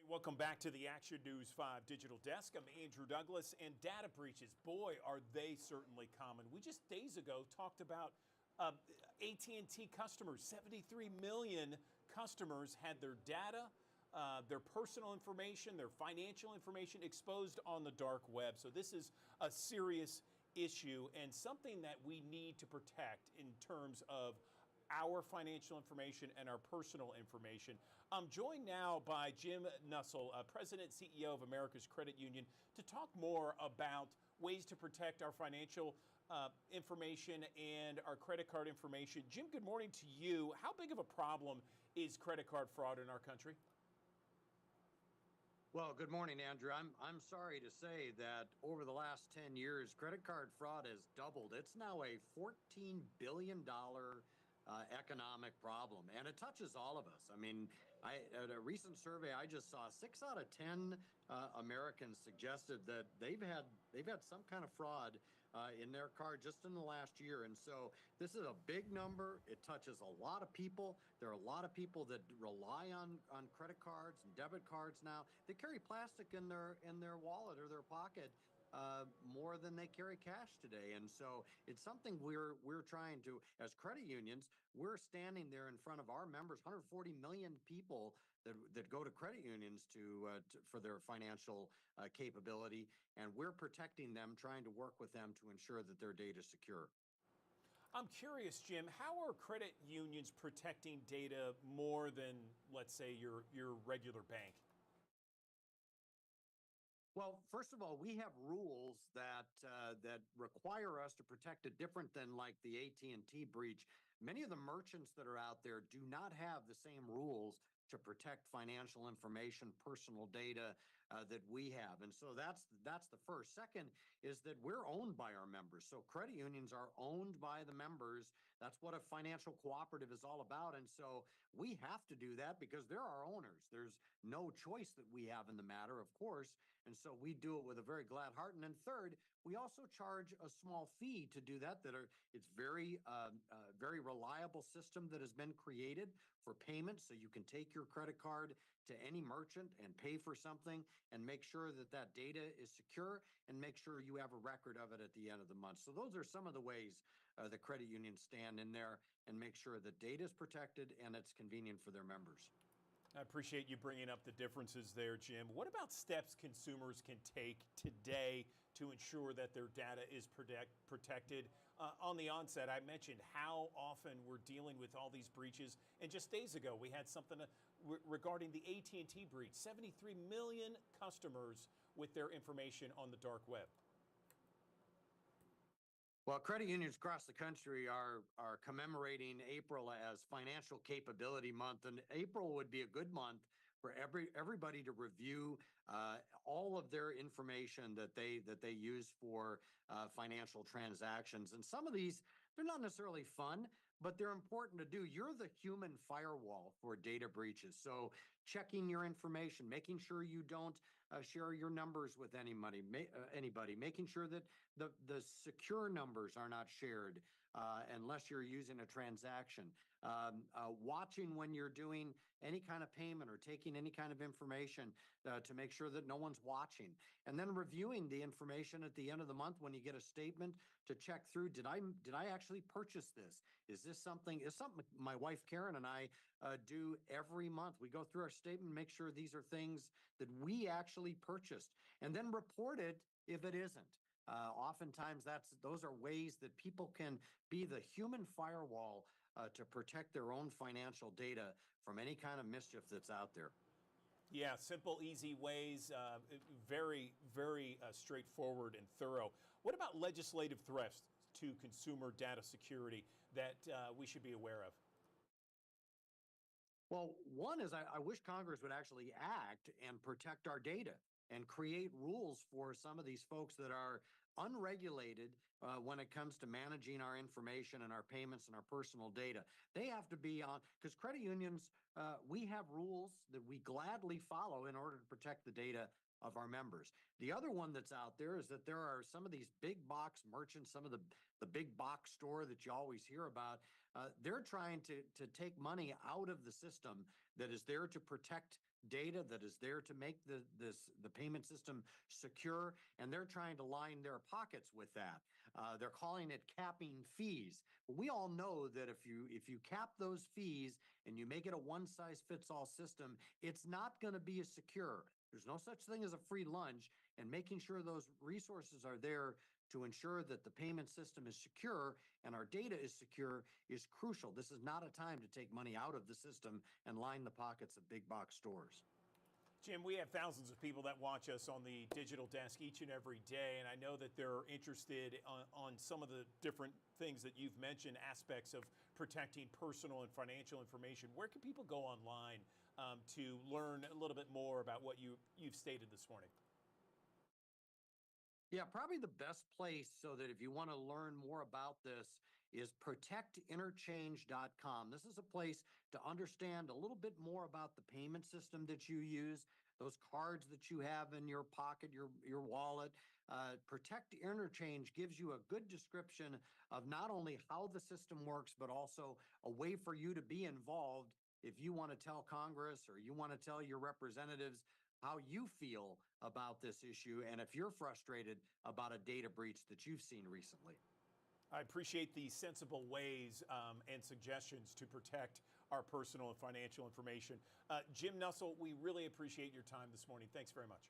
Welcome back to the Action News 5 Digital Desk. I'm Andrew Douglas, and data breaches, boy, are they certainly common. We just days ago talked about AT&T customers. 73 million customers had their data, their personal information, their financial information exposed on the dark web. So this is a serious issue and something that we need to protect in terms of our financial information and our personal information. I'm joined now by Jim Nussle, President and CEO of America's Credit Union, to talk more about ways to protect our financial information and our credit card information. Jim, good morning to you. How big of a problem is credit card fraud in our country? Well, good morning, Andrew. I'm sorry to say that over the last 10 years, credit card fraud has doubled. It's now a $14 billion economic problem, and it touches all of us. I mean, at a recent survey I just saw, 6 out of 10 Americans suggested that they've had some kind of fraud in their card just in the last year. And so this is a big number. It touches a lot of people. There are a lot of people that rely on credit cards and debit cards now. They carry plastic in their wallet or their pocket more than they carry cash today. And so it's something we're trying to, as credit unions, we're standing there in front of our members, 140 million people that go to credit unions for their financial capability, and we're protecting them, trying to work with them to ensure that their data is secure. I'm curious, Jim, how are credit unions protecting data more than, let's say, your regular bank? Well, first of all, we have rules that require us to protect it different than like the AT&T breach. Many of the merchants that are out there do not have the same rules to protect financial information, personal data that we have. And so that's the first. Second is that we're owned by our members. So credit unions are owned by the members. That's what a financial cooperative is all about. And so we have to do that because they're our owners. There's no choice that we have in the matter, of course. And so we do it with a very glad heart. And then third, we also charge a small fee to do that. It's very reliable system that has been created for payments. So you can take your credit card to any merchant and pay for something and make sure that data is secure and make sure you have a record of it at the end of the month. So those are some of the ways the credit unions stand in there and make sure that data is protected and it's convenient for their members. I appreciate you bringing up the differences there, Jim. What about steps consumers can take today to ensure that their data is protected? On the onset, I mentioned how often we're dealing with all these breaches. And just days ago, we had something regarding the AT&T breach. 73 million customers with their information on the dark web. Well, credit unions across the country are commemorating April as Financial Capability Month, and April would be a good month for everybody to review all of their information that they use for financial transactions. And some of these, they're not necessarily fun, but they're important to do. You're the human firewall for data breaches. So checking your information, making sure you don't share your numbers with anybody, making sure that the secure numbers are not shared unless you're using a transaction, watching when you're doing any kind of payment or taking any kind of information to make sure that no one's watching, and then reviewing the information at the end of the month when you get a statement to check through, did I actually purchase this? Is something my wife Karen and I do every month. We go through our statement, make sure these are things that we actually purchased, and then report it if it isn't. Oftentimes those are ways that people can be the human firewall to protect their own financial data from any kind of mischief that's out there. Yeah, simple, easy ways, very, very straightforward and thorough. What about legislative threats to consumer data security that we should be aware of? Well, one is I wish Congress would actually act and protect our data and create rules for some of these folks that are unregulated when it comes to managing our information and our payments and our personal data. They have to be on, because credit unions, we have rules that we gladly follow in order to protect the data of our members. The other one that's out there is that there are some of these big box merchants, some of the big box store that you always hear about. They're trying to take money out of the system that is there to protect data, that is there to make the payment system secure, and they're trying to line their pockets with that. They're calling it capping fees. But we all know that if you cap those fees and you make it a one-size-fits-all system, it's not going to be as secure. There's no such thing as a free lunch, and making sure those resources are there to ensure that the payment system is secure and our data is secure is crucial. This is not a time to take money out of the system and line the pockets of big box stores. Jim, we have thousands of people that watch us on the digital desk each and every day, and I know that they're interested on some of the different things that you've mentioned, aspects of protecting personal and financial information. Where can people go online to learn a little bit more about what you've stated this morning? Yeah, probably the best place so that if you want to learn more about this is protectinterchange.com. This is a place to understand a little bit more about the payment system that you use, those cards that you have in your pocket, your wallet. Protect Interchange gives you a good description of not only how the system works, but also a way for you to be involved if you want to tell Congress or you want to tell your representatives how you feel about this issue and if you're frustrated about a data breach that you've seen recently. I appreciate the sensible ways and suggestions to protect our personal and financial information. Jim Nussle, we really appreciate your time this morning. Thanks very much.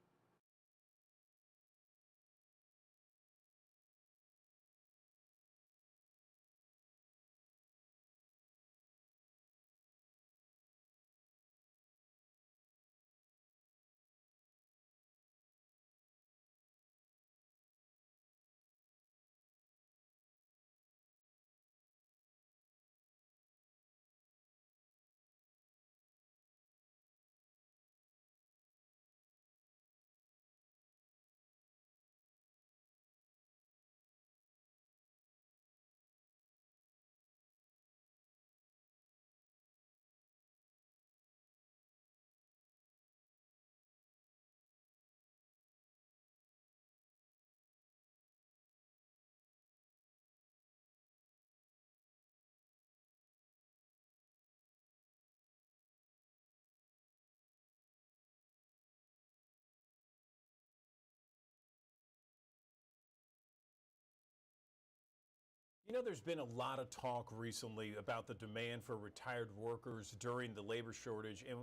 You know, there's been a lot of talk recently about the demand for retired workers during the labor shortage. And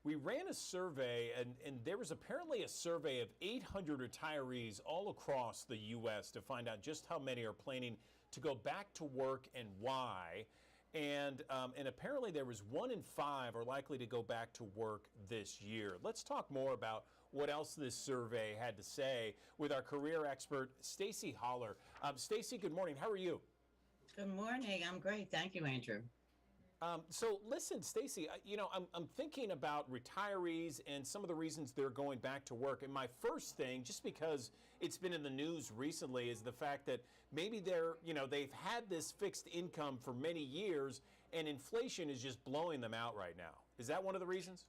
we ran a survey, and there was apparently a survey of 800 retirees all across the U.S. to find out just how many are planning to go back to work and why. And apparently there was 1 in 5 are likely to go back to work this year. Let's talk more about what else this survey had to say with our career expert, Stacy Holler. Stacy, good morning. How are you? Good morning. I'm great. Thank you, Andrew. So listen, Stacy, you know, I'm thinking about retirees and some of the reasons they're going back to work. And my first thing, just because it's been in the news recently, is the fact that maybe they've had this fixed income for many years and inflation is just blowing them out right now. Is that one of the reasons?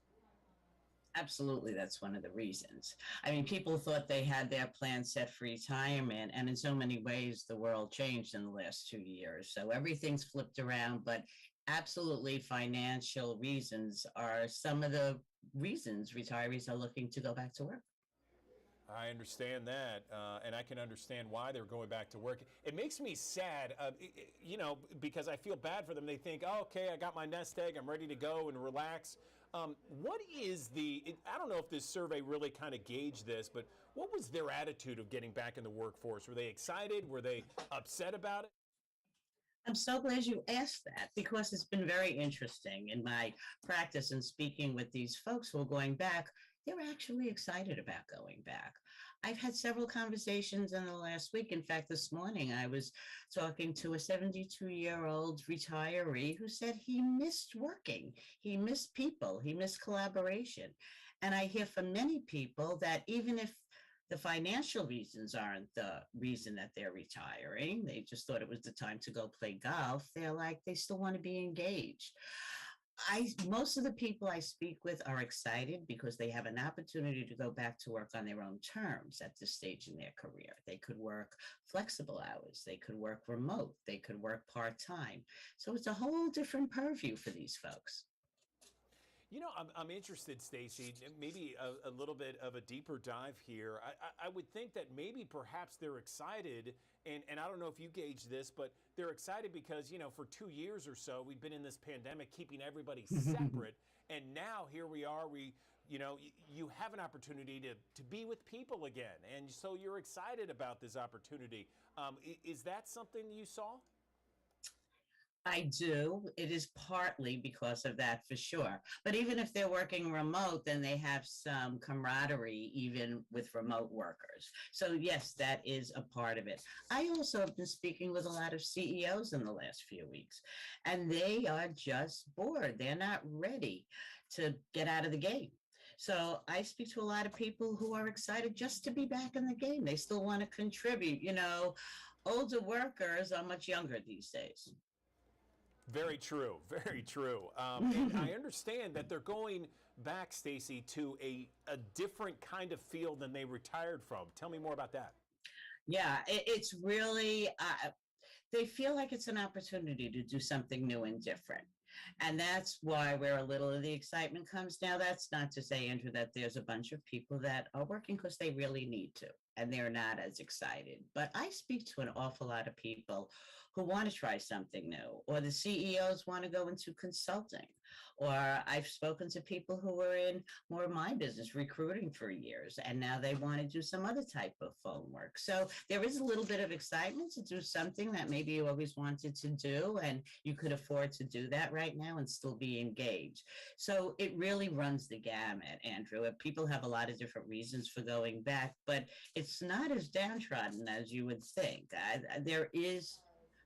Absolutely, that's one of the reasons. I mean, people thought they had their plan set for retirement, and in so many ways, the world changed in the last 2 years. So everything's flipped around, but absolutely financial reasons are some of the reasons retirees are looking to go back to work. I understand that, and I can understand why they're going back to work. It makes me sad, because I feel bad for them. They think, oh, okay, I got my nest egg, I'm ready to go and relax. What is I don't know if this survey really kind of gauged this, but what was their attitude of getting back in the workforce? Were they excited? Were they upset about it? I'm so glad you asked that because it's been very interesting in my practice and speaking with these folks who are going back. They're actually excited about going back. I've had several conversations in the last week. In fact, this morning I was talking to a 72-year-old retiree who said he missed working. He missed people. He missed collaboration. And I hear from many people that even if the financial reasons aren't the reason that they're retiring, they just thought it was the time to go play golf, they're like, they still want to be engaged. Most of the people I speak with are excited because they have an opportunity to go back to work on their own terms at this stage in their career. They could work flexible hours, they could work remote, they could work part-time. So it's a whole different purview for these folks. You know, I'm interested, Stacy, maybe a little bit of a deeper dive here. I would think that maybe perhaps they're excited, and I don't know if you gauge this, but they're excited because, for 2 years or so, we've been in this pandemic keeping everybody separate, and now here we are, you have an opportunity to be with people again, and so you're excited about this opportunity. Is that something you saw? I do. It is partly because of that for sure. But even if they're working remote, then they have some camaraderie even with remote workers. So yes, that is a part of it. I also have been speaking with a lot of CEOs in the last few weeks, and they are just bored. They're not ready to get out of the game. So I speak to a lot of people who are excited just to be back in the game. They still want to contribute, older workers are much younger these days. Very true. Very true. And I understand that they're going back, Stacy, to a different kind of field than they retired from. Tell me more about that. Yeah, it's really, they feel like it's an opportunity to do something new and different. And that's why where a little of the excitement comes. Now, that's not to say, Andrew, that there's a bunch of people that are working because they really need to, and they're not as excited. But I speak to an awful lot of people who want to try something new, or the CEOs want to go into consulting, or I've spoken to people who were in more of my business, recruiting for years, and now they want to do some other type of phone work. So there is a little bit of excitement to do something that maybe you always wanted to do, and you could afford to do that right now and still be engaged. So it really runs the gamut, Andrew. People have a lot of different reasons for going back, but it's not as downtrodden as you would think.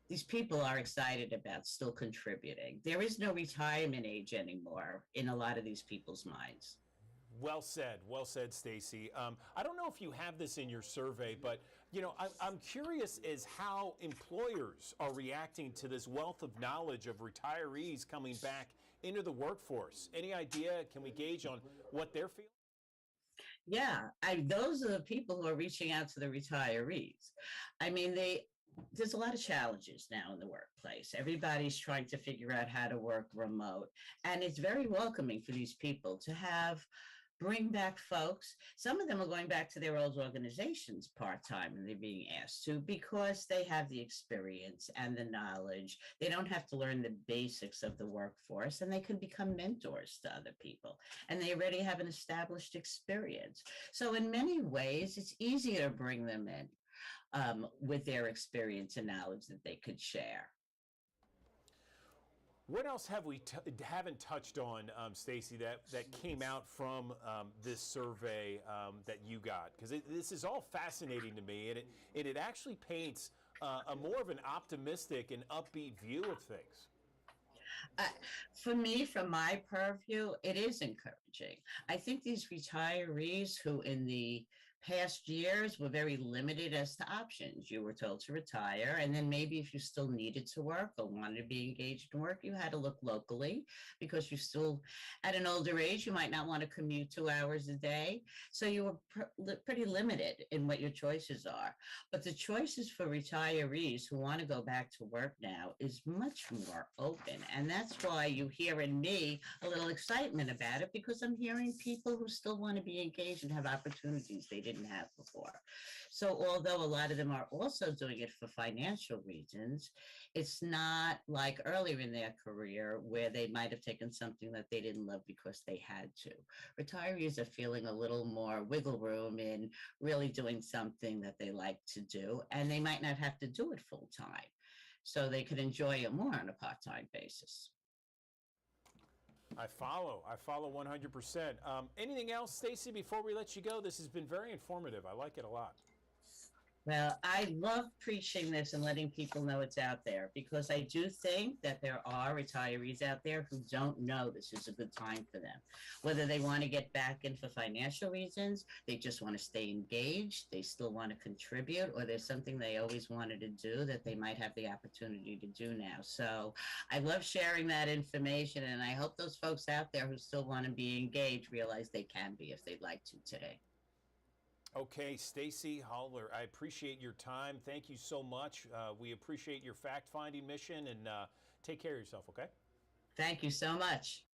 These people are excited about still contributing. There is no retirement age anymore in a lot of these people's minds. Well said, Stacy. I don't know if you have this in your survey, but I'm curious as how employers are reacting to this wealth of knowledge of retirees coming back into the workforce. Any idea? Can we gauge on what they're feeling? Yeah, those are the people who are reaching out to the retirees. I mean, there's a lot of challenges now in the workplace. Everybody's trying to figure out how to work remote, and it's very welcoming for these people to bring back folks. Some of them are going back to their old organizations part-time, and they're being asked to because they have the experience and the knowledge. They don't have to learn the basics of the workforce, and they can become mentors to other people, and they already have an established experience. So in many ways, it's easier to bring them in with their experience and knowledge that they could share. What else have we haven't touched on, Stacy, that came out from this survey that you got? Because this is all fascinating to me, and it actually paints a more of an optimistic and upbeat view of things. For me, from my purview, it is encouraging. I think these retirees who in the past years were very limited as to options. You were told to retire, and then maybe if you still needed to work or wanted to be engaged in work, you had to look locally because you still, at an older age, you might not want to commute 2 hours a day. So you were pretty limited in what your choices are. But the choices for retirees who want to go back to work now is much more open. And that's why you hear in me a little excitement about it, because I'm hearing people who still want to be engaged and have opportunities they didn't have before. So although a lot of them are also doing it for financial reasons, it's not like earlier in their career where they might have taken something that they didn't love because they had to. Retirees are feeling a little more wiggle room in really doing something that they like to do, and they might not have to do it full time. So they could enjoy it more on a part-time basis. I follow 100%. Anything else, Stacy, before we let you go? This has been very informative. I like it a lot. Well, I love preaching this and letting people know it's out there, because I do think that there are retirees out there who don't know this is a good time for them. Whether they want to get back in for financial reasons, they just want to stay engaged, they still want to contribute, or there's something they always wanted to do that they might have the opportunity to do now. So I love sharing that information, and I hope those folks out there who still want to be engaged realize they can be if they'd like to today. Okay, Stacy Holler, I appreciate your time. Thank you so much. We appreciate your fact-finding mission, and take care of yourself, okay? Thank you so much.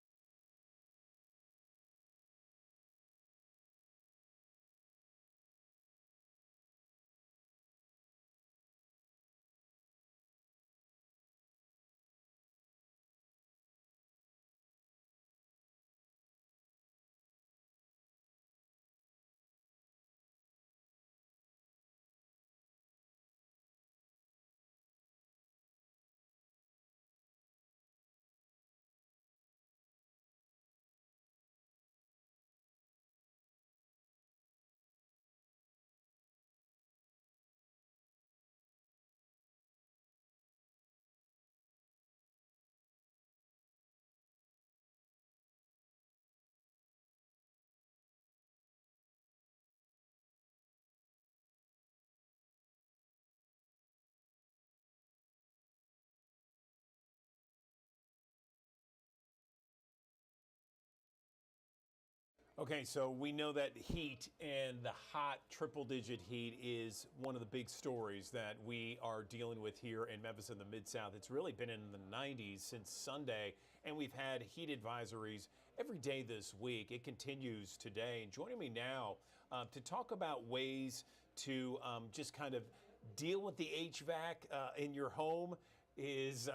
Okay, so we know that heat and the hot triple-digit heat is one of the big stories that we are dealing with here in Memphis and the Mid-South. It's really been in the 90s since Sunday, and we've had heat advisories every day this week. It continues today. And joining me now to talk about ways to just kind of deal with the HVAC in your home is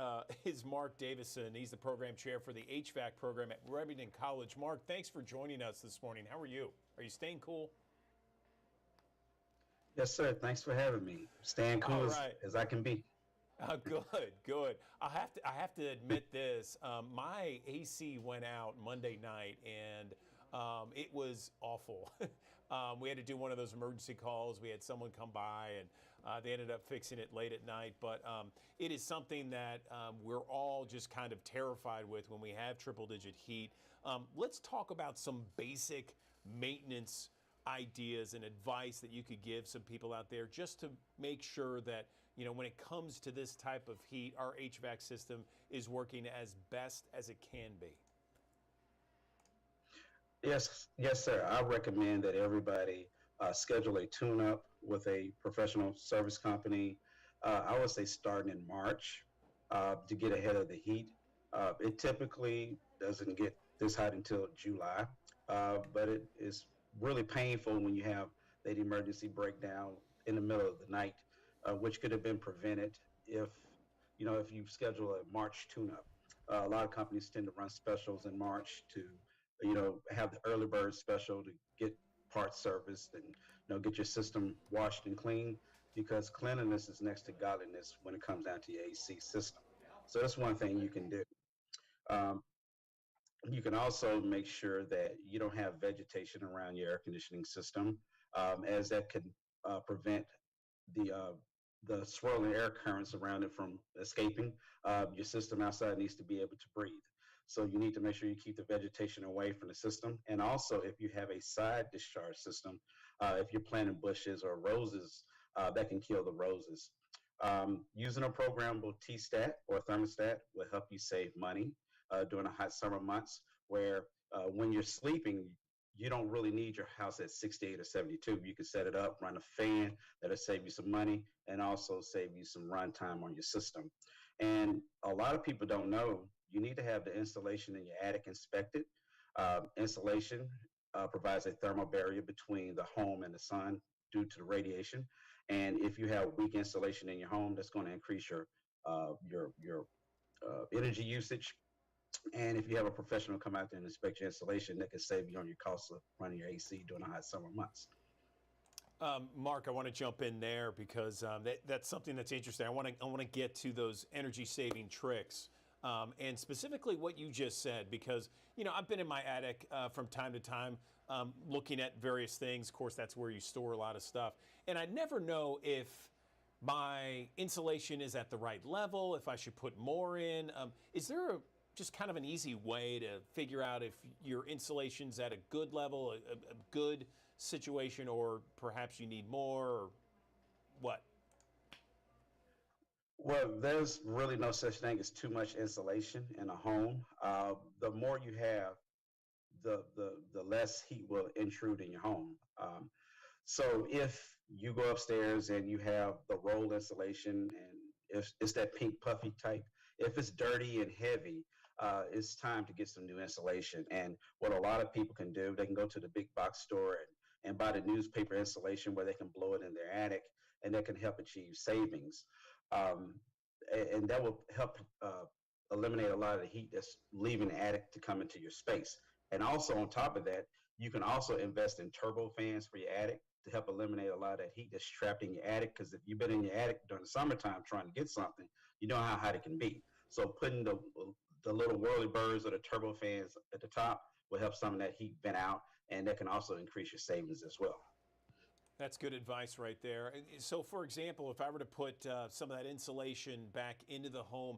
Mark Davison. He's the program chair for the HVAC program at Remington College. Mark, thanks for joining us this morning. How are you? Are you staying cool? Yes, sir. Thanks for having me. Staying cool as I can be. Good. I have to admit this. My AC went out Monday night, and it was awful. We had to do one of those emergency calls. We had someone come by, and they ended up fixing it late at night. But it is something that we're all just kind of terrified with when we have triple-digit heat. Let's talk about some basic maintenance ideas and advice that you could give some people out there just to make sure that, you know, when it comes to this type of heat, our HVAC system is working as best as it can be. Yes, sir. I recommend that everybody schedule a tune-up with a professional service company. I would say starting in March to get ahead of the heat. It typically doesn't get this hot until July, but it is really painful when you have that emergency breakdown in the middle of the night, which could have been prevented if you schedule a March tune-up. A lot of companies tend to run specials in March to have the early bird special to get parts serviced and get your system washed and clean, because cleanliness is next to godliness when it comes down to your AC system. So that's one thing you can do. You can also make sure that you don't have vegetation around your air conditioning system, as that can prevent the swirling air currents around it from escaping. Your system outside needs to be able to breathe. So you need to make sure you keep the vegetation away from the system. And also, if you have a side discharge system, if you're planting bushes or roses, that can kill the roses. Using a programmable T-stat or thermostat will help you save money during the hot summer months, where when you're sleeping, you don't really need your house at 68 or 72. You can set it up, run a fan, that'll save you some money and also save you some run time on your system. And a lot of people don't know, you need to have the insulation in your attic inspected. Insulation provides a thermal barrier between the home and the sun due to the radiation. And if you have weak insulation in your home, that's going to increase your energy usage. And if you have a professional come out there and inspect your insulation, that can save you on your cost of running your AC during the hot summer months. Mark, I want to jump in there because that's something that's interesting. I want to get to those energy saving tricks. And specifically what you just said, because, I've been in my attic from time to time looking at various things. Of course, that's where you store a lot of stuff. And I never know if my insulation is at the right level, if I should put more in. Is there just kind of an easy way to figure out if your insulation's at a good level, a good situation, or perhaps you need more, or what? Well, there's really no such thing as too much insulation in a home. The more you have, the less heat will intrude in your home. So if you go upstairs and you have the roll insulation, and if it's that pink puffy type, if it's dirty and heavy, it's time to get some new insulation. And what a lot of people can do, they can go to the big box store and buy the newspaper insulation where they can blow it in their attic, and that can help achieve savings. And that will help eliminate a lot of the heat that's leaving the attic to come into your space. And also on top of that, you can also invest in turbo fans for your attic to help eliminate a lot of that heat that's trapped in your attic. Because if you've been in your attic during the summertime trying to get something, you know how hot it can be. So putting the little whirly birds or the turbo fans at the top will help some of that heat vent out, and that can also increase your savings as well. That's good advice right there. So, for example, if I were to put some of that insulation back into the home,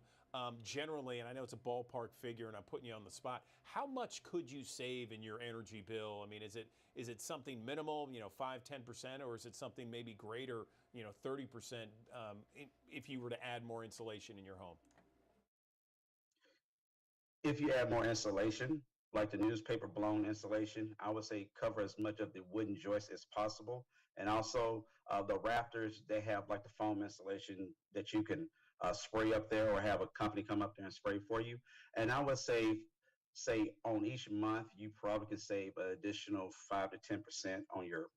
generally, and I know it's a ballpark figure and I'm putting you on the spot, how much could you save in your energy bill? I mean, is it something minimal, 5-10%, or is it something maybe greater, 30%, if you were to add more insulation in your home? If you add more insulation, like the newspaper blown insulation, I would say cover as much of the wooden joist as possible. And also the rafters, they have like the foam insulation that you can spray up there or have a company come up there and spray for you. And I would say on each month, you probably can save an additional 5 to 10% on your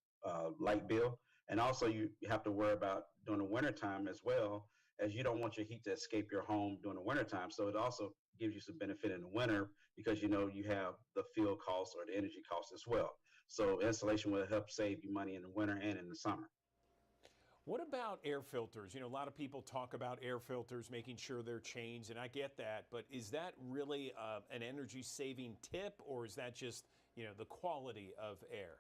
light bill. And also you have to worry about during the wintertime as well, as you don't want your heat to escape your home during the wintertime. So it also gives you some benefit in the winter because you know you have the fuel costs or the energy costs as well. So insulation will help save you money in the winter and in the summer. What about air filters? You know, a lot of people talk about air filters, making sure they're changed, and I get that, but is that really an energy saving tip, or is that just, you know, the quality of air?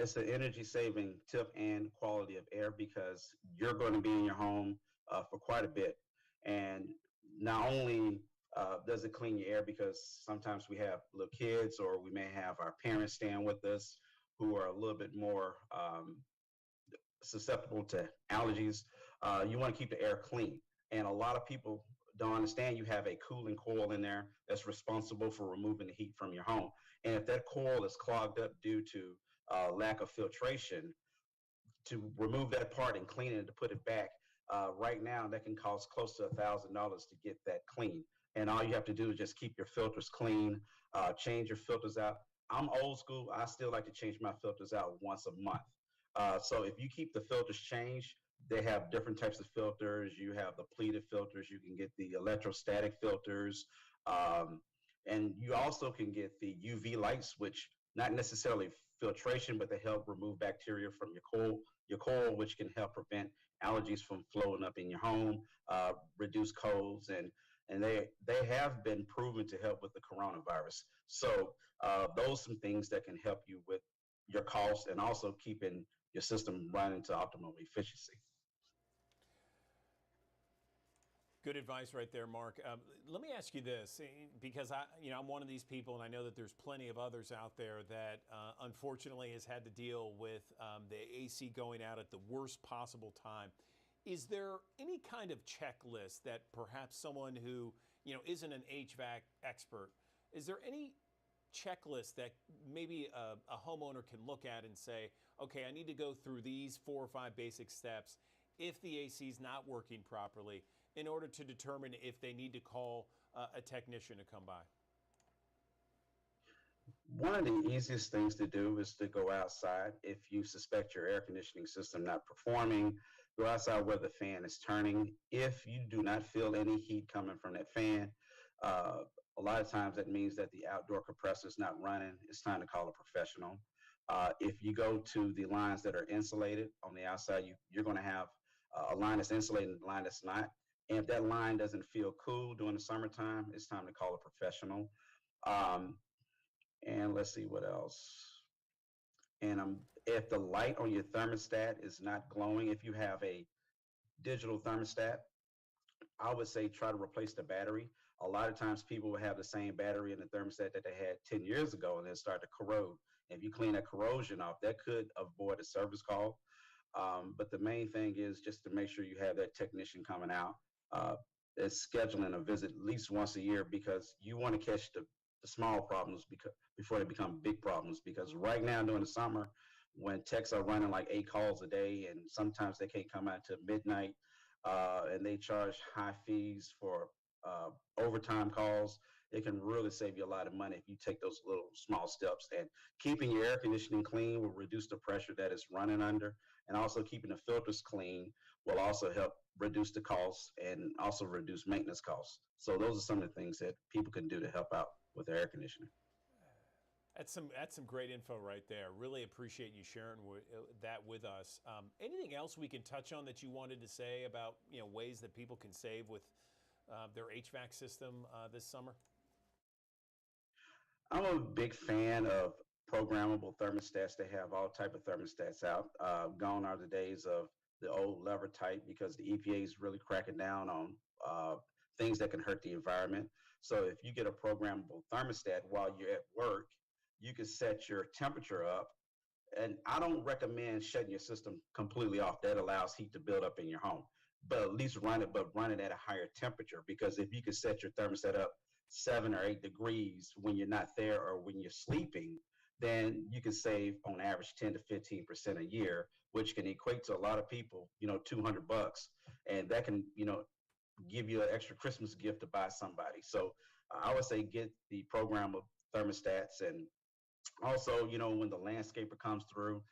It's an energy saving tip and quality of air because you're going to be in your home for quite a bit. And not only does it clean your air, because sometimes we have little kids or we may have our parents staying with us who are a little bit more susceptible to allergies. You want to keep the air clean. And a lot of people don't understand you have a cooling coil in there that's responsible for removing the heat from your home. And if that coil is clogged up due to lack of filtration, to remove that part and clean it to put it back, right now that can cost close to $1,000 to get that clean. And all you have to do is just keep your filters clean, change your filters out. I'm old school. I still like to change my filters out once a month. So if you keep the filters changed, they have different types of filters. You have the pleated filters. You can get the electrostatic filters. And you also can get the UV lights, which not necessarily filtration, but they help remove bacteria from your coil, which can help prevent allergies from flowing up in your home, reduce colds, and they have been proven to help with the coronavirus. So those are some things that can help you with your costs and also keeping your system running to optimal efficiency. Good advice right there, Mark. Let me ask you this, because I'm one of these people, and I know that there's plenty of others out there that unfortunately has had to deal with the AC going out at the worst possible time. Is there any kind of checklist that perhaps someone who isn't an HVAC expert, is there any checklist that maybe a homeowner can look at and say, okay, I need to go through these 4 or 5 basic steps if the AC is not working properly, in order to determine if they need to call a technician to come by? One of the easiest things to do is to go outside. If you suspect your air conditioning system not performing, go outside where the fan is turning. If you do not feel any heat coming from that fan, a lot of times that means that the outdoor compressor is not running. It's time to call a professional. If you go to the lines that are insulated on the outside, you're going to have a line that's insulated and a line that's not. And if that line doesn't feel cool during the summertime, it's time to call a professional. And let's see what else. And if the light on your thermostat is not glowing, if you have a digital thermostat, I would say try to replace the battery. A lot of times people will have the same battery in the thermostat that they had 10 years ago and then start to corrode. If you clean that corrosion off, that could avoid a service call. But the main thing is just to make sure you have that technician coming out. Is scheduling a visit at least once a year, because you want to catch the small problems before they become big problems. Because right now during the summer, when techs are running like 8 calls a day and sometimes they can't come out to midnight, and they charge high fees for overtime calls, it can really save you a lot of money if you take those little small steps. And keeping your air conditioning clean will reduce the pressure that it's running under, and also keeping the filters clean will also help reduce the costs and also reduce maintenance costs. So those are some of the things that people can do to help out with their air conditioning. That's some great info right there. Really appreciate you sharing that with us. Anything else we can touch on that you wanted to say about ways that people can save with their HVAC system this summer? I'm a big fan of programmable thermostats. They have all type of thermostats out. Gone are the days of the old lever type, because the EPA is really cracking down on things that can hurt the environment. So if you get a programmable thermostat while you're at work, you can set your temperature up. And I don't recommend shutting your system completely off. That allows heat to build up in your home. But at least run it at a higher temperature, because if you can set your thermostat up 7 or 8 degrees when you're not there or when you're sleeping, then you can save on average 10 to 15% a year, which can equate to a lot of people, $200. And that can, give you an extra Christmas gift to buy somebody. So I would say get the program of thermostats. And also, when the landscaper comes through,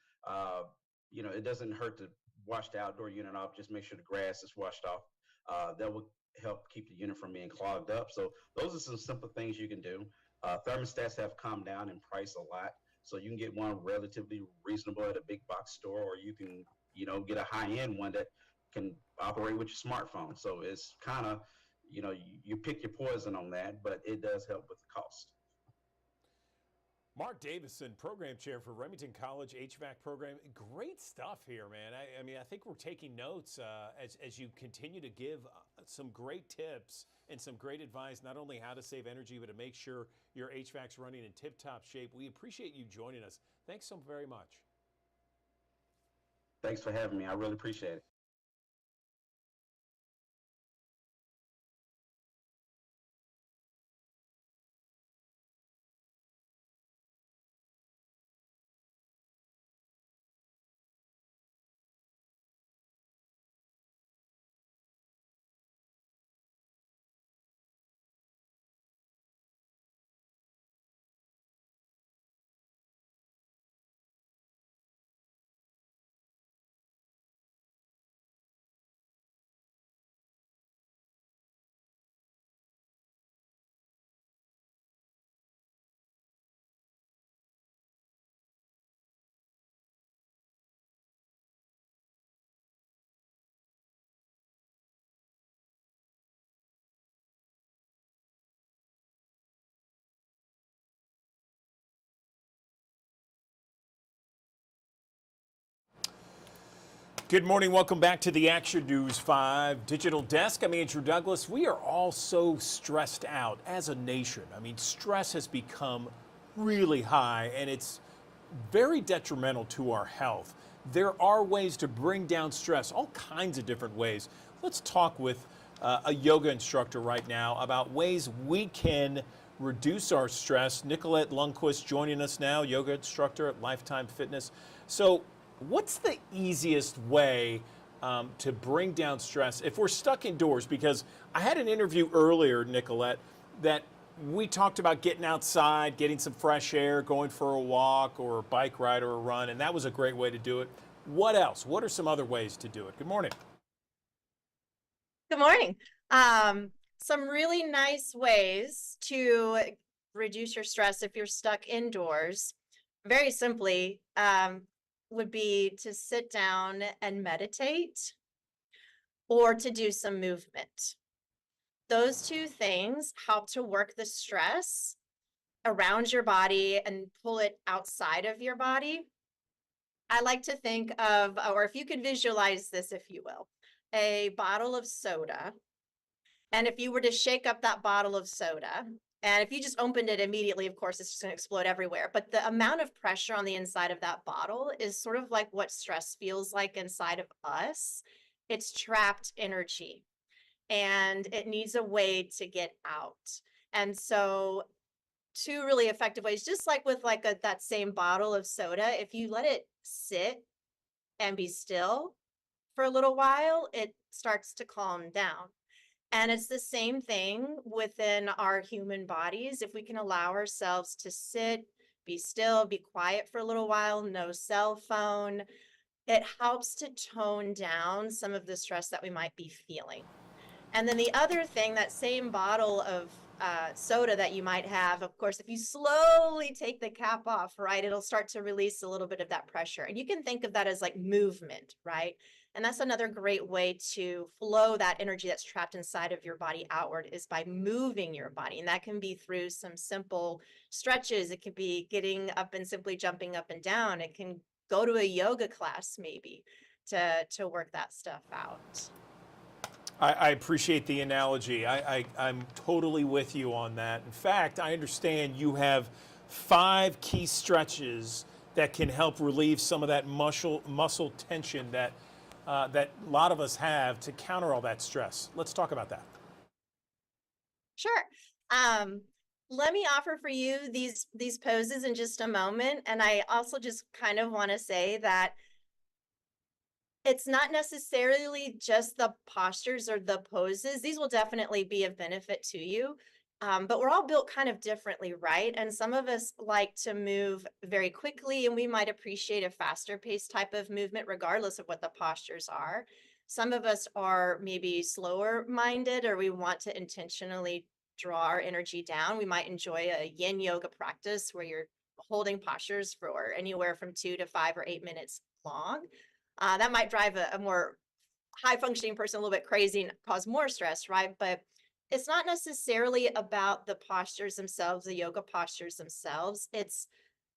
it doesn't hurt to wash the outdoor unit off. Just make sure the grass is washed off. That will help keep the unit from being clogged up. So those are some simple things you can do. Thermostats have come down in price a lot. So you can get one relatively reasonable at a big box store, or you can, get a high-end one that can operate with your smartphone. So it's kind of, you pick your poison on that, but it does help with the cost. Mark Davison, program chair for Remington College HVAC program. Great stuff here, man. I mean, I think we're taking notes as you continue to give some great tips and some great advice, not only how to save energy, but to make sure your HVAC's running in tip-top shape. We appreciate you joining us. Thanks so very much. Thanks for having me. I really appreciate it. Good morning. Welcome back to the Action News 5 Digital Desk. I'm Andrew Douglas. We are all so stressed out as a nation. I mean, stress has become really high, and it's very detrimental to our health. There are ways to bring down stress, all kinds of different ways. Let's talk with a yoga instructor right now about ways we can reduce our stress. Nicolette Lundquist joining us now, yoga instructor at Lifetime Fitness. So what's the easiest way to bring down stress if we're stuck indoors? Because I had an interview earlier, Nicolette, that we talked about getting outside, getting some fresh air, going for a walk or a bike ride or a run, and that was a great way to do it. What else? What are some other ways to do it? Good morning. Good morning. Some really nice ways to reduce your stress if you're stuck indoors, very simply, would be to sit down and meditate or to do some movement. Those two things help to work the stress around your body and pull it outside of your body. I like to think of, or if you could visualize this, if you will, a bottle of soda. And if you were to shake up that bottle of soda, and if you just opened it immediately, of course, it's just going to explode everywhere. But the amount of pressure on the inside of that bottle is sort of like what stress feels like inside of us. It's trapped energy, and it needs a way to get out. And so two really effective ways, just like with that same bottle of soda, if you let it sit and be still for a little while, it starts to calm down. And it's the same thing within our human bodies. If we can allow ourselves to sit, be still, be quiet for a little while, no cell phone, it helps to tone down some of the stress that we might be feeling. And then the other thing, that same bottle of soda that you might have, of course, if you slowly take the cap off, right, it'll start to release a little bit of that pressure. And you can think of that as like movement, right? And that's another great way to flow that energy that's trapped inside of your body outward, is by moving your body. And that can be through some simple stretches. It could be getting up and simply jumping up and down. It can go to a yoga class maybe to work that stuff out. I appreciate the analogy. I'm totally with you on that. In fact, I understand you have 5 key stretches that can help relieve some of that muscle tension that a lot of us have to counter all that stress. Let's talk about that. Sure. Um, let me offer for you these poses in just a moment. And I also just kind of want to say that it's not necessarily just the postures or the poses. These will definitely be of benefit to you. But we're all built kind of differently, right? And some of us like to move very quickly, and we might appreciate a faster paced type of movement, regardless of what the postures are. Some of us are maybe slower minded, or we want to intentionally draw our energy down. We might enjoy a yin yoga practice where you're holding postures for anywhere from 2 to 5 or 8 minutes long. That might drive a more high functioning person a little bit crazy and cause more stress, right? But it's not necessarily about the postures themselves, the yoga postures themselves. It's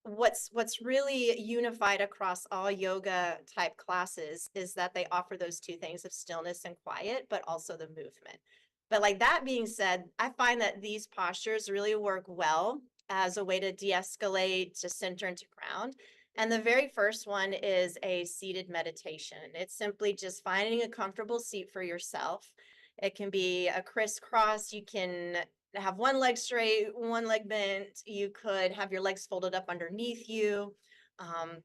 what's really unified across all yoga type classes is that they offer those two things of stillness and quiet, but also the movement. But like that being said, I find that these postures really work well as a way to de-escalate, to center into ground. And the very first one is a seated meditation. It's simply just finding a comfortable seat for yourself. It can be a crisscross. You can have one leg straight, one leg bent. You could have your legs folded up underneath you.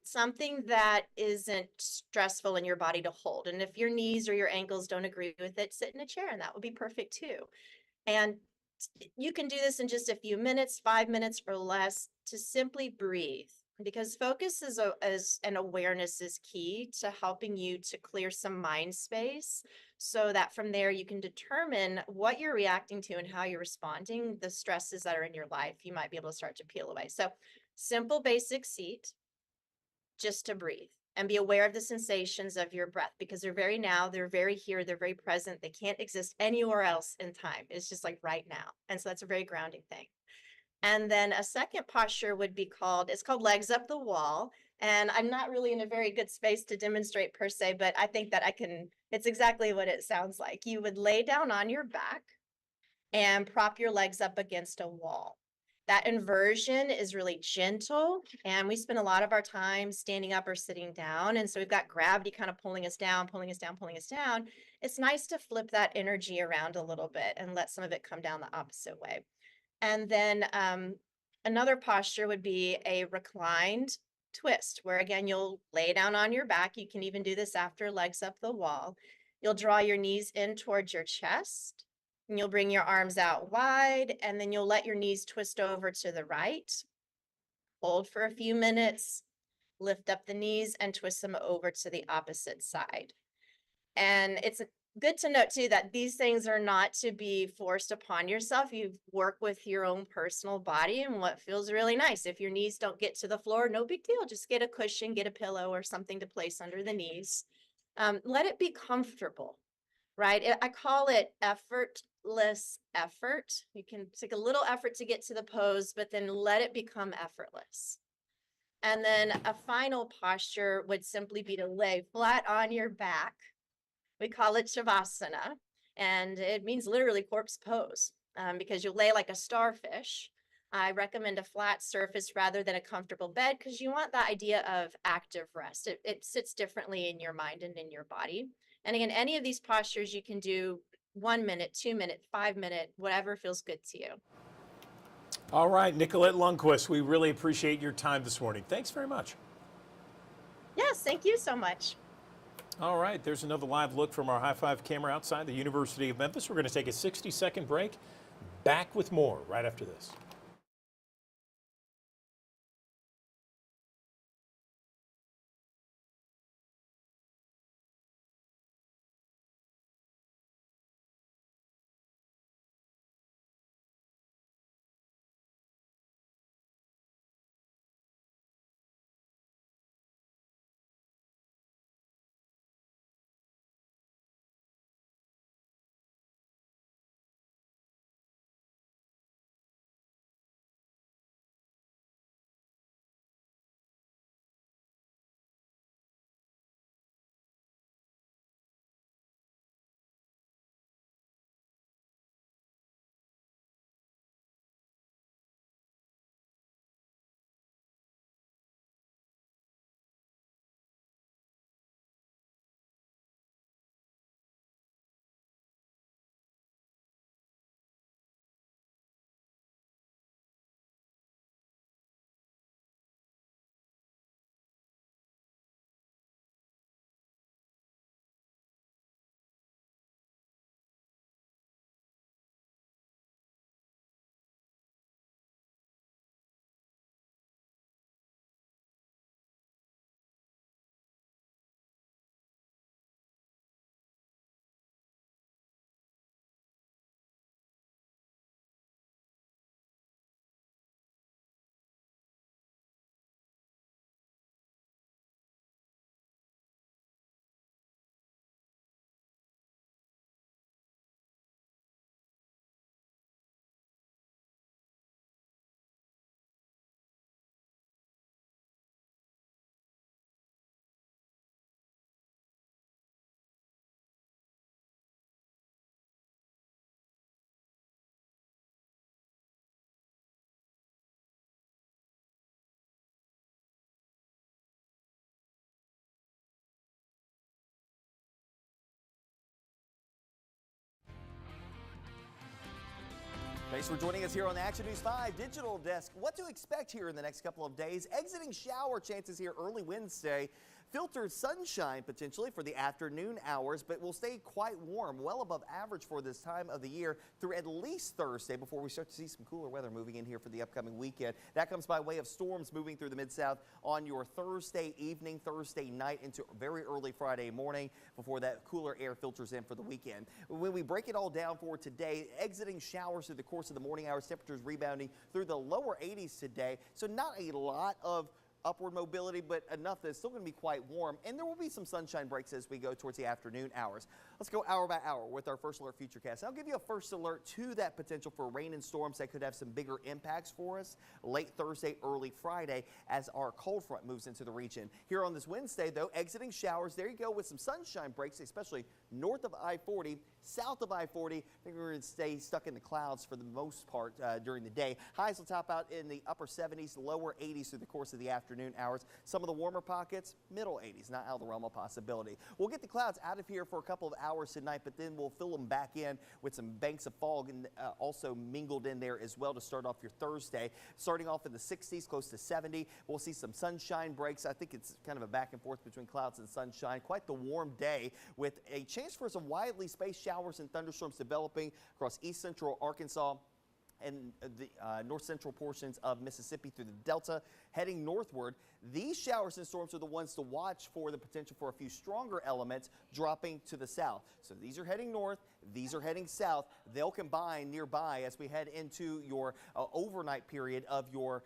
Something that isn't stressful in your body to hold. And if your knees or your ankles don't agree with it, sit in a chair and that would be perfect too. And you can do this in just a few minutes, 5 minutes or less, to simply breathe. Because focus and awareness is key to helping you to clear some mind space so that from there you can determine what you're reacting to and how you're responding, the stresses that are in your life, you might be able to start to peel away. So simple, basic seat, just to breathe and be aware of the sensations of your breath because they're very now, they're very here, they're very present. They can't exist anywhere else in time. It's just like right now. And so that's a very grounding thing. And then a second posture would be it's called legs up the wall. And I'm not really in a very good space to demonstrate per se, but I think that it's exactly what it sounds like. You would lay down on your back and prop your legs up against a wall. That inversion is really gentle, and we spend a lot of our time standing up or sitting down. And so we've got gravity kind of pulling us down, pulling us down, pulling us down. It's nice to flip that energy around a little bit and let some of it come down the opposite way. And then another posture would be a reclined twist, where again, you'll lay down on your back. You can even do this after legs up the wall. You'll draw your knees in towards your chest, and you'll bring your arms out wide, and then you'll let your knees twist over to the right. Hold for a few minutes, lift up the knees and twist them over to the opposite side. And it's good to note too that these things are not to be forced upon yourself. You work with your own personal body and what feels really nice. If your knees don't get to the floor, no big deal. Just get a cushion, get a pillow or something to place under the knees. Let it be comfortable, right? I call it effortless effort. You can take a little effort to get to the pose, but then let it become effortless. And then a final posture would simply be to lay flat on your back. We call it Shavasana, and it means literally corpse pose because you lay like a starfish. I recommend a flat surface rather than a comfortable bed because you want the idea of active rest. It sits differently in your mind and in your body. And again, any of these postures you can do 1 minute, 2 minute, 5 minute, whatever feels good to you. All right, Nicolette Lundquist, we really appreciate your time this morning. Thanks very much. Yes, thank you so much. All right, there's another live look from our high five camera outside the University of Memphis. We're going to take a 60-second break. Back with more right after this. Thanks for joining us here on the Action News 5 Digital Desk. What to expect here in the next couple of days. Exiting shower chances here early Wednesday. Filtered sunshine potentially for the afternoon hours, but will stay quite warm, well above average for this time of the year through at least Thursday before we start to see some cooler weather moving in here for the upcoming weekend. That comes by way of storms moving through the Mid-South on your Thursday evening, Thursday night into very early Friday morning before that cooler air filters in for the weekend. When we break it all down for today, exiting showers through the course of the morning hours, temperatures rebounding through the lower 80s today. So not a lot of upward mobility, but enough that it's still going to be quite warm, and there will be some sunshine breaks as we go towards the afternoon hours. Let's go hour by hour with our first alert futurecast. I'll give you a first alert to that potential for rain and storms that could have some bigger impacts for us late Thursday, early Friday as our cold front moves into the region. Here on this Wednesday, though, exiting showers. There you go with some sunshine breaks, especially north of I-40, south of I-40. I think we're going to stay stuck in the clouds for the most part during the day. Highs will top out in the upper 70s, lower 80s through the course of the afternoon hours. Some of the warmer pockets, middle 80s, not out of the realm of possibility. We'll get the clouds out of here for a couple of hours tonight, but then we'll fill them back in with some banks of fog and also mingled in there as well to start off your Thursday. Starting off in the 60s, close to 70. We'll see some sunshine breaks. I think it's kind of a back and forth between clouds and sunshine. Quite the warm day with a chance for some widely spaced showers and thunderstorms developing across east central Arkansas and the north central portions of Mississippi through the Delta. Heading northward, these showers and storms are the ones to watch for the potential for a few stronger elements dropping to the south. So these are heading north, these are heading south. They'll combine nearby as we head into your overnight period of your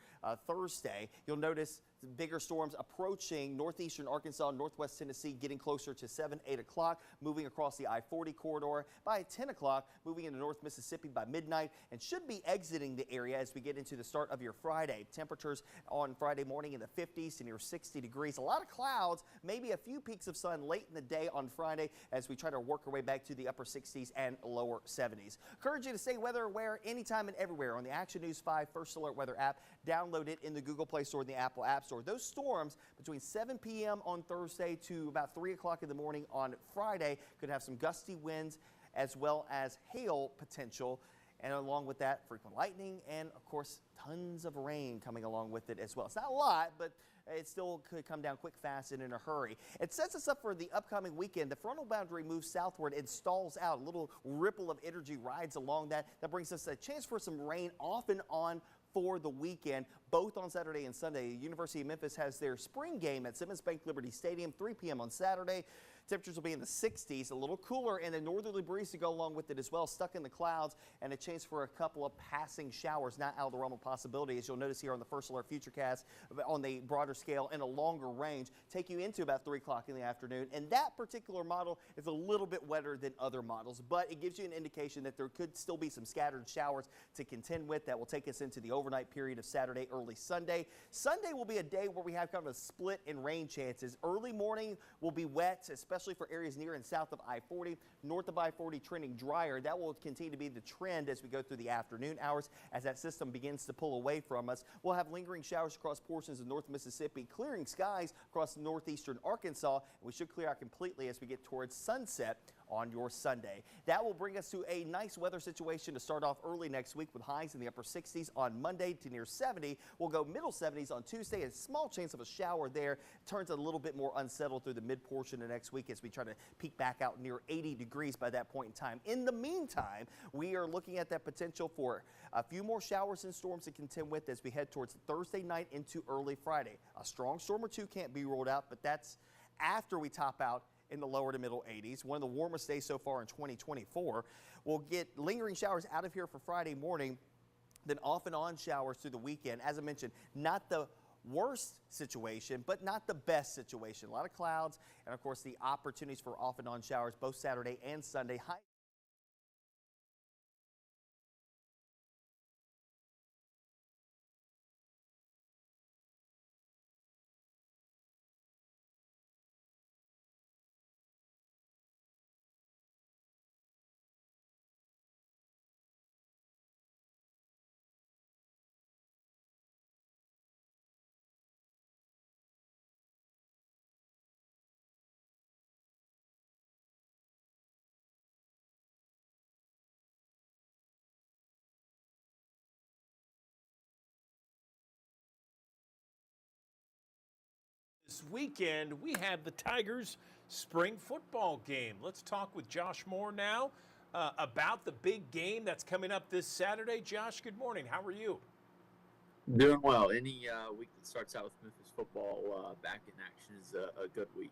Thursday. You'll notice bigger storms approaching northeastern Arkansas, northwest Tennessee, getting closer to 7, 8 o'clock, moving across the I-40 corridor. By 10 o'clock, moving into North Mississippi by midnight, and should be exiting the area as we get into the start of your Friday. Temperatures on Friday morning in the 50s to near 60 degrees. A lot of clouds, maybe a few peaks of sun late in the day on Friday as we try to work our way back to the upper 60s and lower 70s. Encourage you to stay weather aware anytime and everywhere on the Action News 5 First Alert Weather app. Download it in the Google Play Store and the Apple App Store. Those storms between 7 p.m. on Thursday to about 3 o'clock in the morning on Friday could have some gusty winds as well as hail potential. And along with that, frequent lightning and, of course, tons of rain coming along with it as well. It's not a lot, but it still could come down quick, fast, and in a hurry. It sets us up for the upcoming weekend. The frontal boundary moves southward and stalls out. A little ripple of energy rides along that. That brings us a chance for some rain off and on for the weekend, both on Saturday and Sunday. The University of Memphis has their spring game at Simmons Bank Liberty Stadium, 3 p.m. on Saturday. Temperatures will be in the 60s, a little cooler, and a northerly breeze to go along with it as well, stuck in the clouds, and a chance for a couple of passing showers, not out of the realm of possibility, as you'll notice here on the First Alert Futurecast on the broader scale and a longer range, take you into about 3 o'clock in the afternoon. And that particular model is a little bit wetter than other models, but it gives you an indication that there could still be some scattered showers to contend with that will take us into the overnight period of Saturday, early Sunday. Sunday will be a day where we have kind of a split in rain chances. Early morning will be wet, especially for areas near and south of I-40, north of I-40 trending drier. That will continue to be the trend as we go through the afternoon hours as that system begins to pull away from us. We'll have lingering showers across portions of North Mississippi, clearing skies across northeastern Arkansas. We should clear out completely as we get towards sunset on your Sunday. That will bring us to a nice weather situation to start off early next week with highs in the upper 60s on Monday to near 70. We'll go middle 70s on Tuesday. A small chance of a shower there. Turns a little bit more unsettled through the mid portion of next week as we try to peak back out near 80 degrees by that point in time. In the meantime, we are looking at that potential for a few more showers and storms to contend with as we head towards Thursday night into early Friday. A strong storm or two can't be ruled out, but that's after we top out in the lower to middle 80s. One of the warmest days so far in 2024. We'll get lingering showers out of here for Friday morning, then off and on showers through the weekend. As I mentioned, not the worst situation, but not the best situation. A lot of clouds and, of course, the opportunities for off and on showers both Saturday and Sunday. this weekend we have the Tigers spring football game. Let's talk with Josh Moore now about the big game that's coming up this Saturday. Josh, good morning. How are you? Doing well. Any week that starts out with Memphis football back in action is a good week.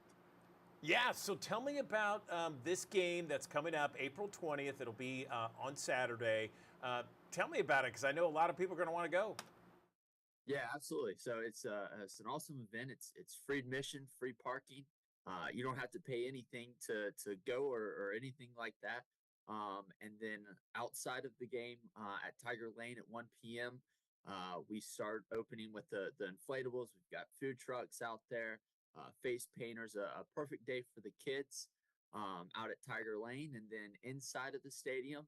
Yeah, so tell me about this game that's coming up April 20th. It'll be on Saturday. Tell me about it, because I know a lot of people are going to want to go. Yeah, absolutely. So it's an awesome event. It's free admission, free parking. You don't have to pay anything to go or anything like that. And then outside of the game at Tiger Lane at 1 p.m., we start opening with the inflatables. We've got food trucks out there, face painters, a perfect day for the kids out at Tiger Lane. And then inside of the stadium,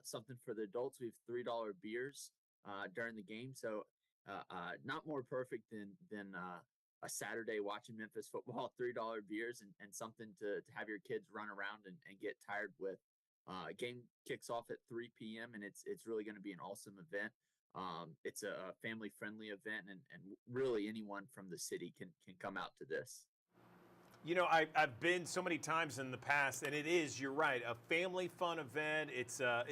something for the adults. We have $3 beers during the game. So not more perfect than a Saturday watching Memphis football, $3 beers and something to have your kids run around and get tired with. Game kicks off at 3 p.m. and it's really going to be an awesome event. It's a family-friendly event, and really anyone from the city can come out to this. You know, I've been so many times in the past, and it is, you're right, a family fun event. It's a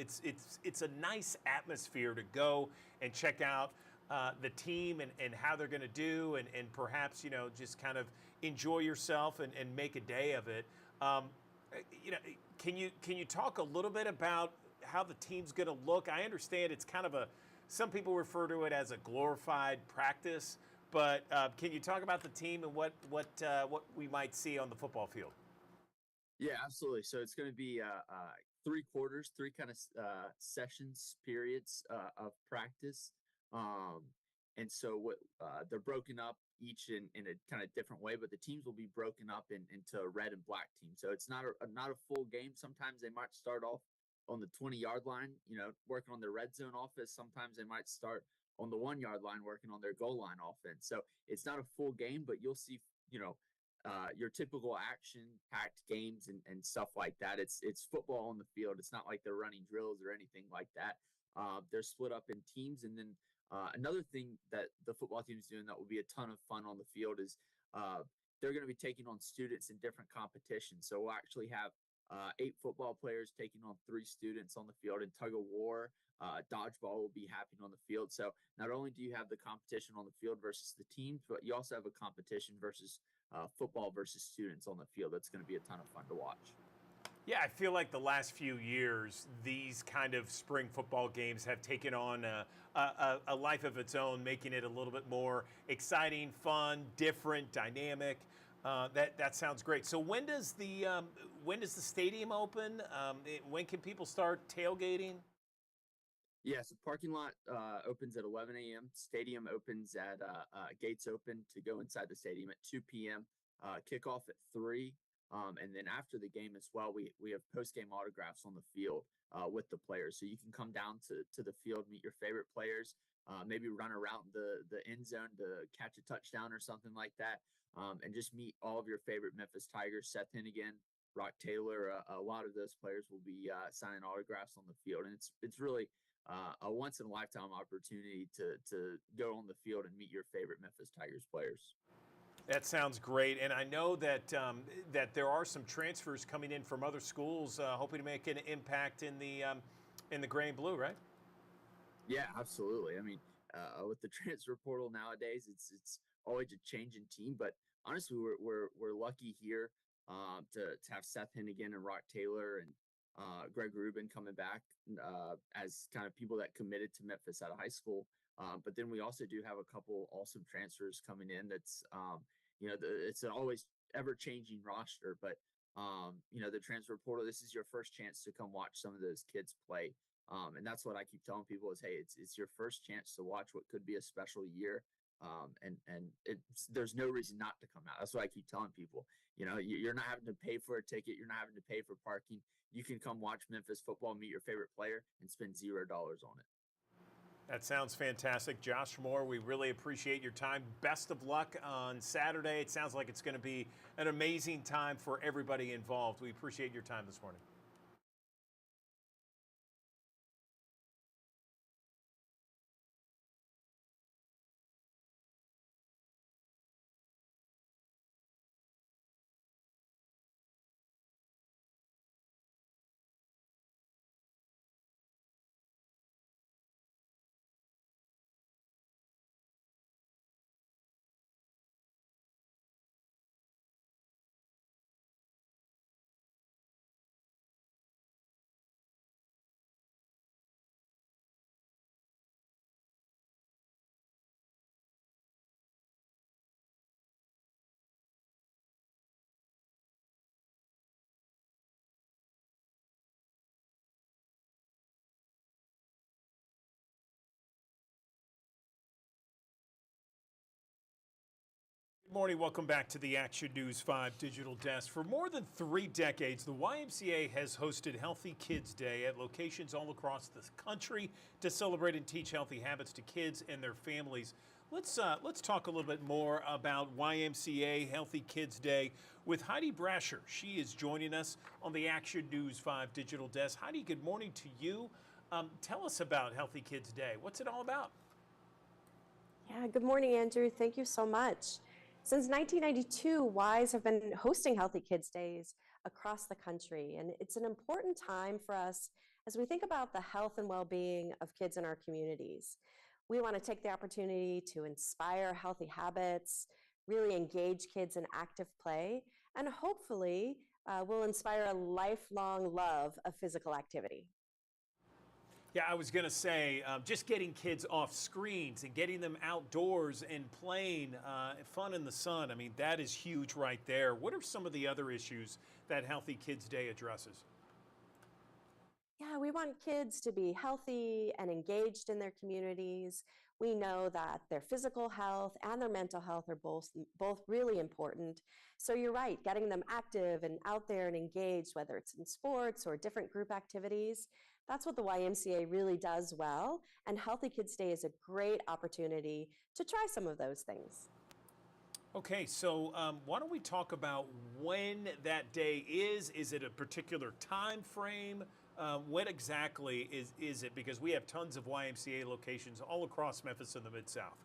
nice atmosphere to go and check out the team and how they're going to do, and perhaps, you know, just kind of enjoy yourself and make a day of it. You know, can you talk a little bit about how the team's going to look? I understand it's kind of some people refer to it as a glorified practice, but can you talk about the team and what we might see on the football field? Yeah, absolutely. So it's going to be 3 quarters, 3 kind of sessions, periods of practice. And so what they're broken up each in a kind of different way, but the teams will be broken up into a red and black team. So it's not a full game. Sometimes they might start off on the 20-yard line, you know, working on their red zone offense. Sometimes they might start on the 1-yard line working on their goal line offense. So it's not a full game, but you'll see, you know, your typical action-packed games and stuff like that. It's football on the field. It's not like they're running drills or anything like that. They're split up in teams. And then another thing that the football team is doing that will be a ton of fun on the field is they're going to be taking on students in different competitions. So we'll actually have 8 football players taking on 3 students on the field, and tug of war, dodgeball will be happening on the field. So not only do you have the competition on the field versus the teams, but you also have a competition versus football versus students on the field. That's going to be a ton of fun to watch. Yeah, I feel like the last few years, these kind of spring football games have taken on a life of its own, making it a little bit more exciting, fun, different, dynamic. That sounds great. So when does the stadium open? When can people start tailgating? Yeah, so parking lot opens at 11 a.m. Stadium opens at gates open to go inside the stadium at 2 p.m. Kickoff at 3. And then after the game as well, we have post-game autographs on the field with the players. So you can come down to the field, meet your favorite players, maybe run around the end zone to catch a touchdown or something like that, and just meet all of your favorite Memphis Tigers. Seth Hennigan, Rock Taylor, a lot of those players will be signing autographs on the field. And it's really a once-in-a-lifetime opportunity to go on the field and meet your favorite Memphis Tigers players. That sounds great, and I know that that there are some transfers coming in from other schools, hoping to make an impact in the gray and blue, right? Yeah, absolutely. I mean, with the transfer portal nowadays, it's always a changing team. But honestly, we're lucky here to have Seth Hennigan and Rock Taylor and Greg Rubin coming back as kind of people that committed to Memphis out of high school. But then we also do have a couple awesome transfers coming in. That's it's an always ever-changing roster, but the transfer portal, this is your first chance to come watch some of those kids play. And that's what I keep telling people is, hey, it's your first chance to watch what could be a special year. There's no reason not to come out. That's what I keep telling people. You know, you're not having to pay for a ticket. You're not having to pay for parking. You can come watch Memphis football, meet your favorite player, and spend $0 on it. That sounds fantastic. Josh Moore, we really appreciate your time. Best of luck on Saturday. It sounds like it's going to be an amazing time for everybody involved. We appreciate your time this morning. Good morning. Welcome back to the Action News 5 Digital Desk. For more than 3 decades, the YMCA has hosted Healthy Kids Day at locations all across the country to celebrate and teach healthy habits to kids and their families. Let's talk a little bit more about YMCA Healthy Kids Day with Heidi Brasher. She is joining us on the Action News 5 Digital Desk. Heidi, good morning to you. Tell us about Healthy Kids Day. What's it all about? Yeah, good morning, Andrew. Thank you so much. Since 1992, WISE have been hosting Healthy Kids Days across the country, and it's an important time for us as we think about the health and well-being of kids in our communities. We want to take the opportunity to inspire healthy habits, really engage kids in active play, and hopefully we'll inspire a lifelong love of physical activity. Yeah, I was going to say, just getting kids off screens and getting them outdoors and playing fun in the sun. I mean, that is huge right there. What are some of the other issues that Healthy Kids Day addresses? Yeah, we want kids to be healthy and engaged in their communities. We know that their physical health and their mental health are both really important. So you're right, getting them active and out there and engaged, whether it's in sports or different group activities, that's what the YMCA really does well. And Healthy Kids Day is a great opportunity to try some of those things. Okay, so why don't we talk about when that day is? Is it a particular time frame? What exactly is it? Because we have tons of YMCA locations all across Memphis and the Mid-South.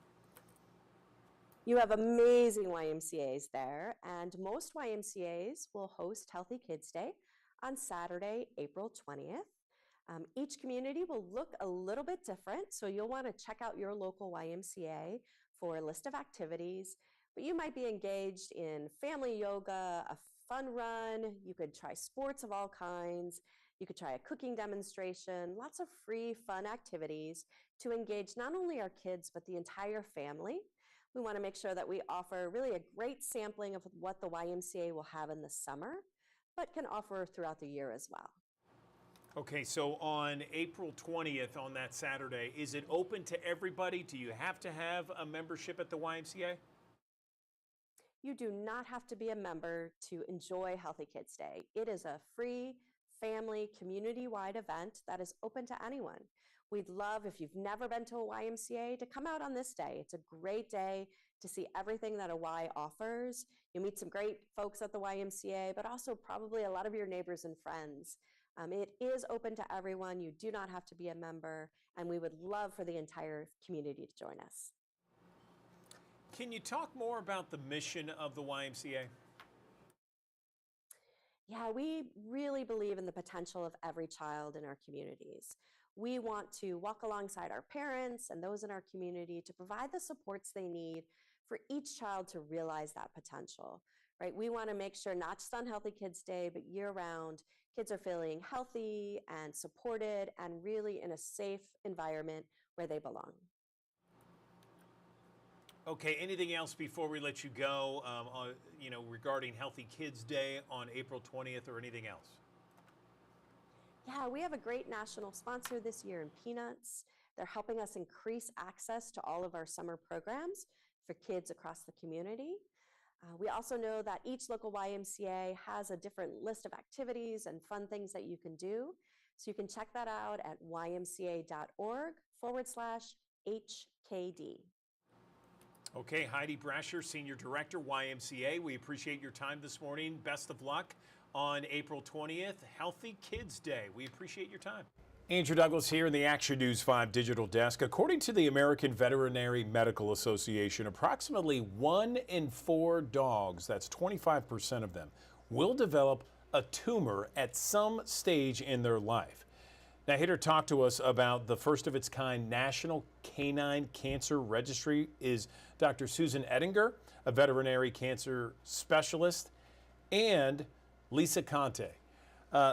You have amazing YMCAs there, and most YMCAs will host Healthy Kids Day on Saturday, April 20th. Each community will look a little bit different, so you'll want to check out your local YMCA for a list of activities. But you might be engaged in family yoga, a fun run, you could try sports of all kinds, you could try a cooking demonstration, lots of free, fun activities to engage not only our kids, but the entire family. We want to make sure that we offer really a great sampling of what the YMCA will have in the summer, but can offer throughout the year as well. Okay, so on April 20th, on that Saturday, is it open to everybody? Do you have to have a membership at the YMCA? You do not have to be a member to enjoy Healthy Kids Day. It is a free, family, community-wide event that is open to anyone. We'd love, if you've never been to a YMCA, to come out on this day. It's a great day to see everything that a Y offers. You'll meet some great folks at the YMCA, but also probably a lot of your neighbors and friends. It is open to everyone. You do not have to be a member, and we would love for the entire community to join us. Can you talk more about the mission of the YMCA? Yeah, we really believe in the potential of every child in our communities. We want to walk alongside our parents and those in our community to provide the supports they need for each child to realize that potential, right? We want to make sure not just on Healthy Kids Day, but year-round, kids are feeling healthy and supported and really in a safe environment where they belong. Okay, anything else before we let you go, regarding Healthy Kids Day on April 20th or anything else? Yeah, we have a great national sponsor this year in Peanuts. They're helping us increase access to all of our summer programs for kids across the community. We also know that each local YMCA has a different list of activities and fun things that you can do. So you can check that out at ymca.org/HKD. Okay, Heidi Brasher, Senior Director, YMCA. We appreciate your time this morning. Best of luck on April 20th, Healthy Kids Day. We appreciate your time. Andrew Douglas here in the Action News 5 Digital Desk. According to the American Veterinary Medical Association, approximately 1 in 4 dogs, that's 25% of them, will develop a tumor at some stage in their life. Now, here to talk to us about the first of its kind National Canine Cancer Registry is Dr. Susan Ettinger, a veterinary cancer specialist, and Lisa Conte.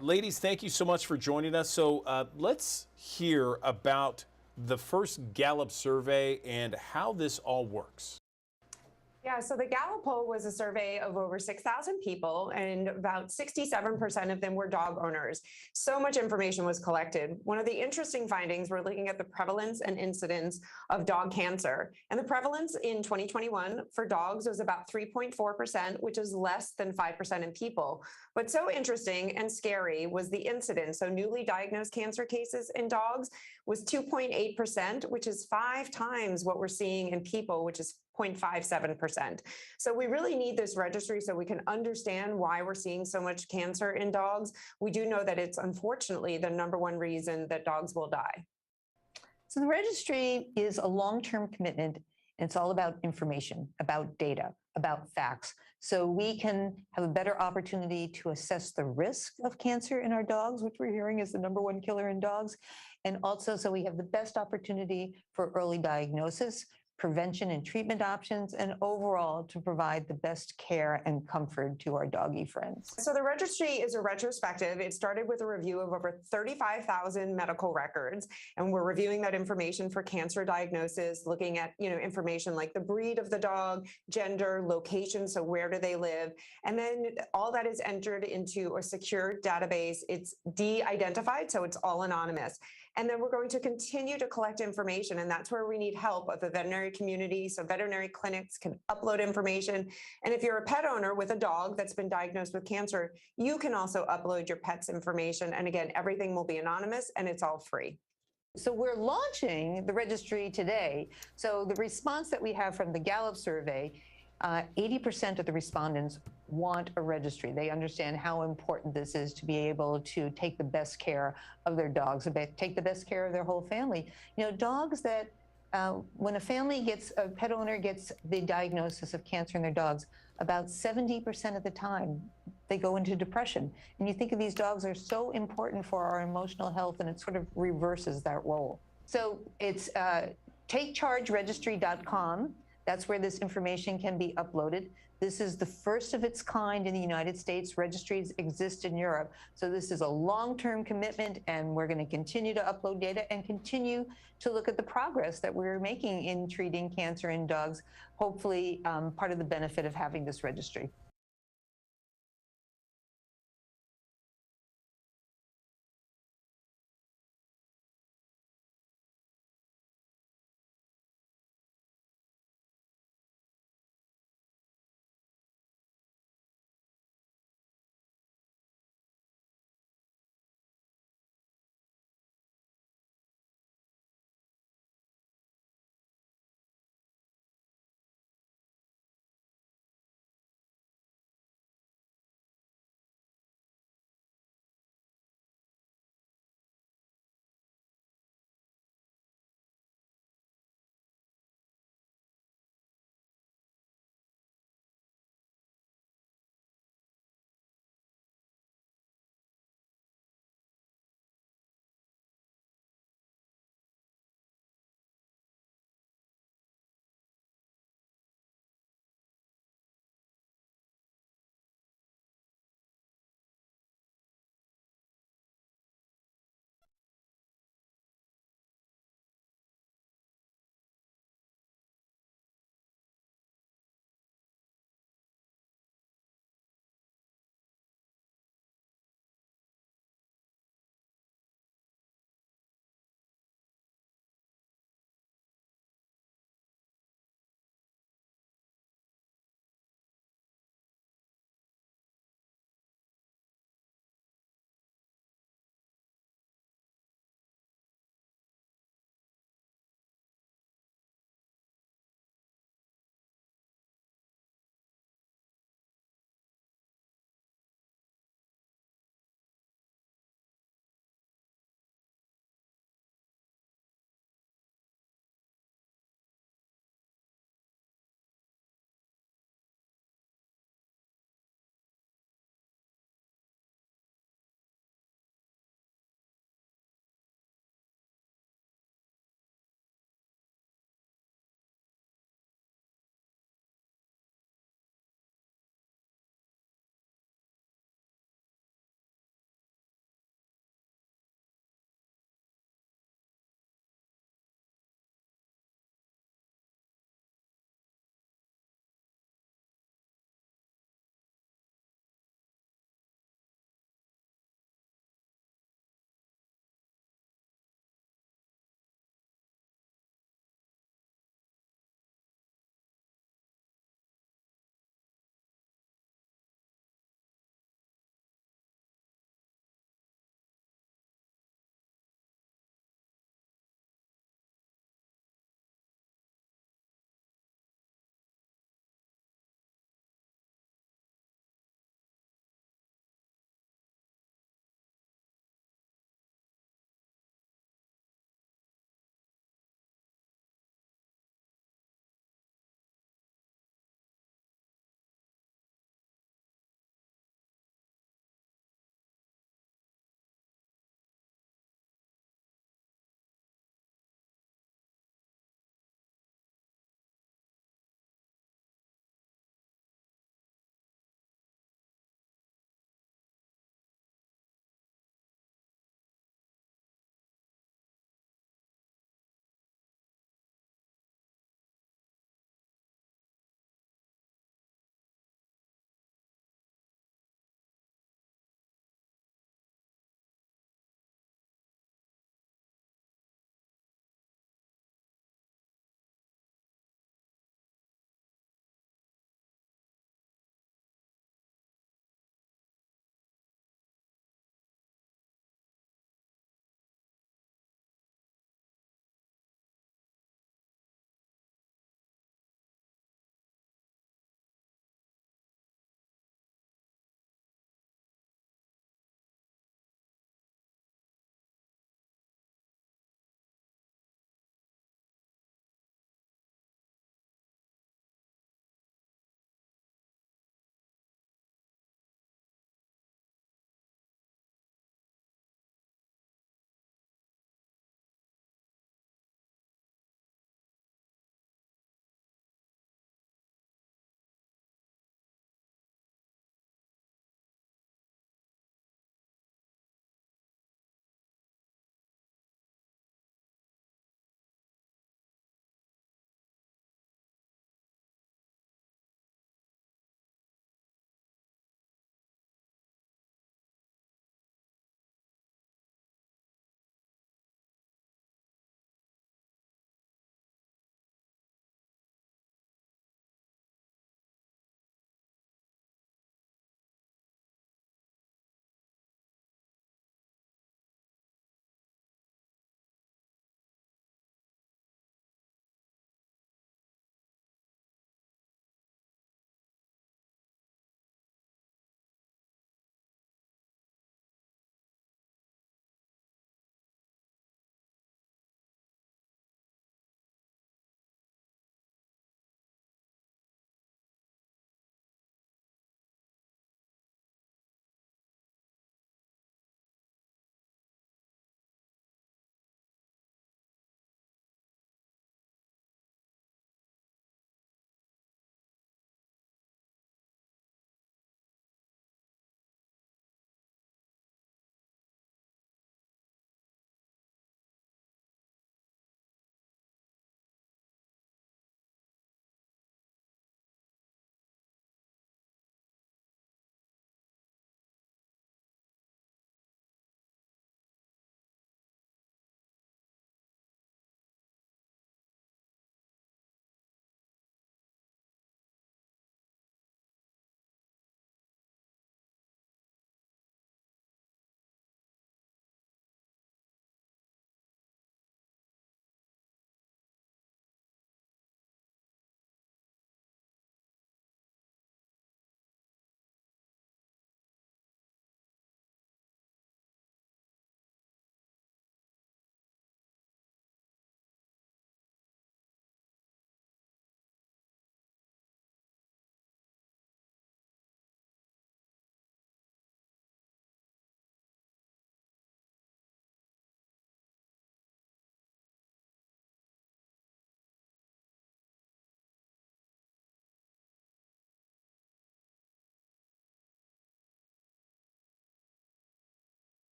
Ladies, thank you so much for joining us. So let's hear about the first Gallup survey and how this all works. Yeah, so the Gallup poll was a survey of over 6,000 people, and about 67% of them were dog owners. So much information was collected. One of the interesting findings, we're looking at the prevalence and incidence of dog cancer. And the prevalence in 2021 for dogs was about 3.4%, which is less than 5% in people. But so interesting and scary was the incidence. So newly diagnosed cancer cases in dogs was 2.8%, which is 5 times what we're seeing in people, which is 0.57%. So we really need this registry so we can understand why we're seeing so much cancer in dogs. We do know that it's unfortunately the #1 reason that dogs will die. So the registry is a long-term commitment, and it's all about information, about data, about facts. So we can have a better opportunity to assess the risk of cancer in our dogs, which we're hearing is the #1 killer in dogs. And also, so we have the best opportunity for early diagnosis, prevention and treatment options, and overall to provide the best care and comfort to our doggy friends. So the registry is a retrospective. It started with a review of over 35,000 medical records, and we're reviewing that information for cancer diagnosis, looking at, information like the breed of the dog, gender, location, so where do they live, and then all that is entered into a secure database. It's de-identified, so it's all anonymous. And then we're going to continue to collect information, and that's where we need help of the veterinary community. So veterinary clinics can upload information. And if you're a pet owner with a dog that's been diagnosed with cancer, you can also upload your pet's information. And again, everything will be anonymous and it's all free. So we're launching the registry today. So the response that we have from the Gallup survey, 80% of the respondents want a registry. They understand how important this is to be able to take the best care of their dogs, take the best care of their whole family. Dogs that, when a pet owner gets the diagnosis of cancer in their dogs, about 70% of the time they go into depression. And you think of these dogs are so important for our emotional health, and it sort of reverses that role. So it's takechargeregistry.com. That's where this information can be uploaded. This is the first of its kind in the United States. Registries exist in Europe. So this is a long-term commitment, and we're going to continue to upload data and continue to look at the progress that we're making in treating cancer in dogs, hopefully part of the benefit of having this registry.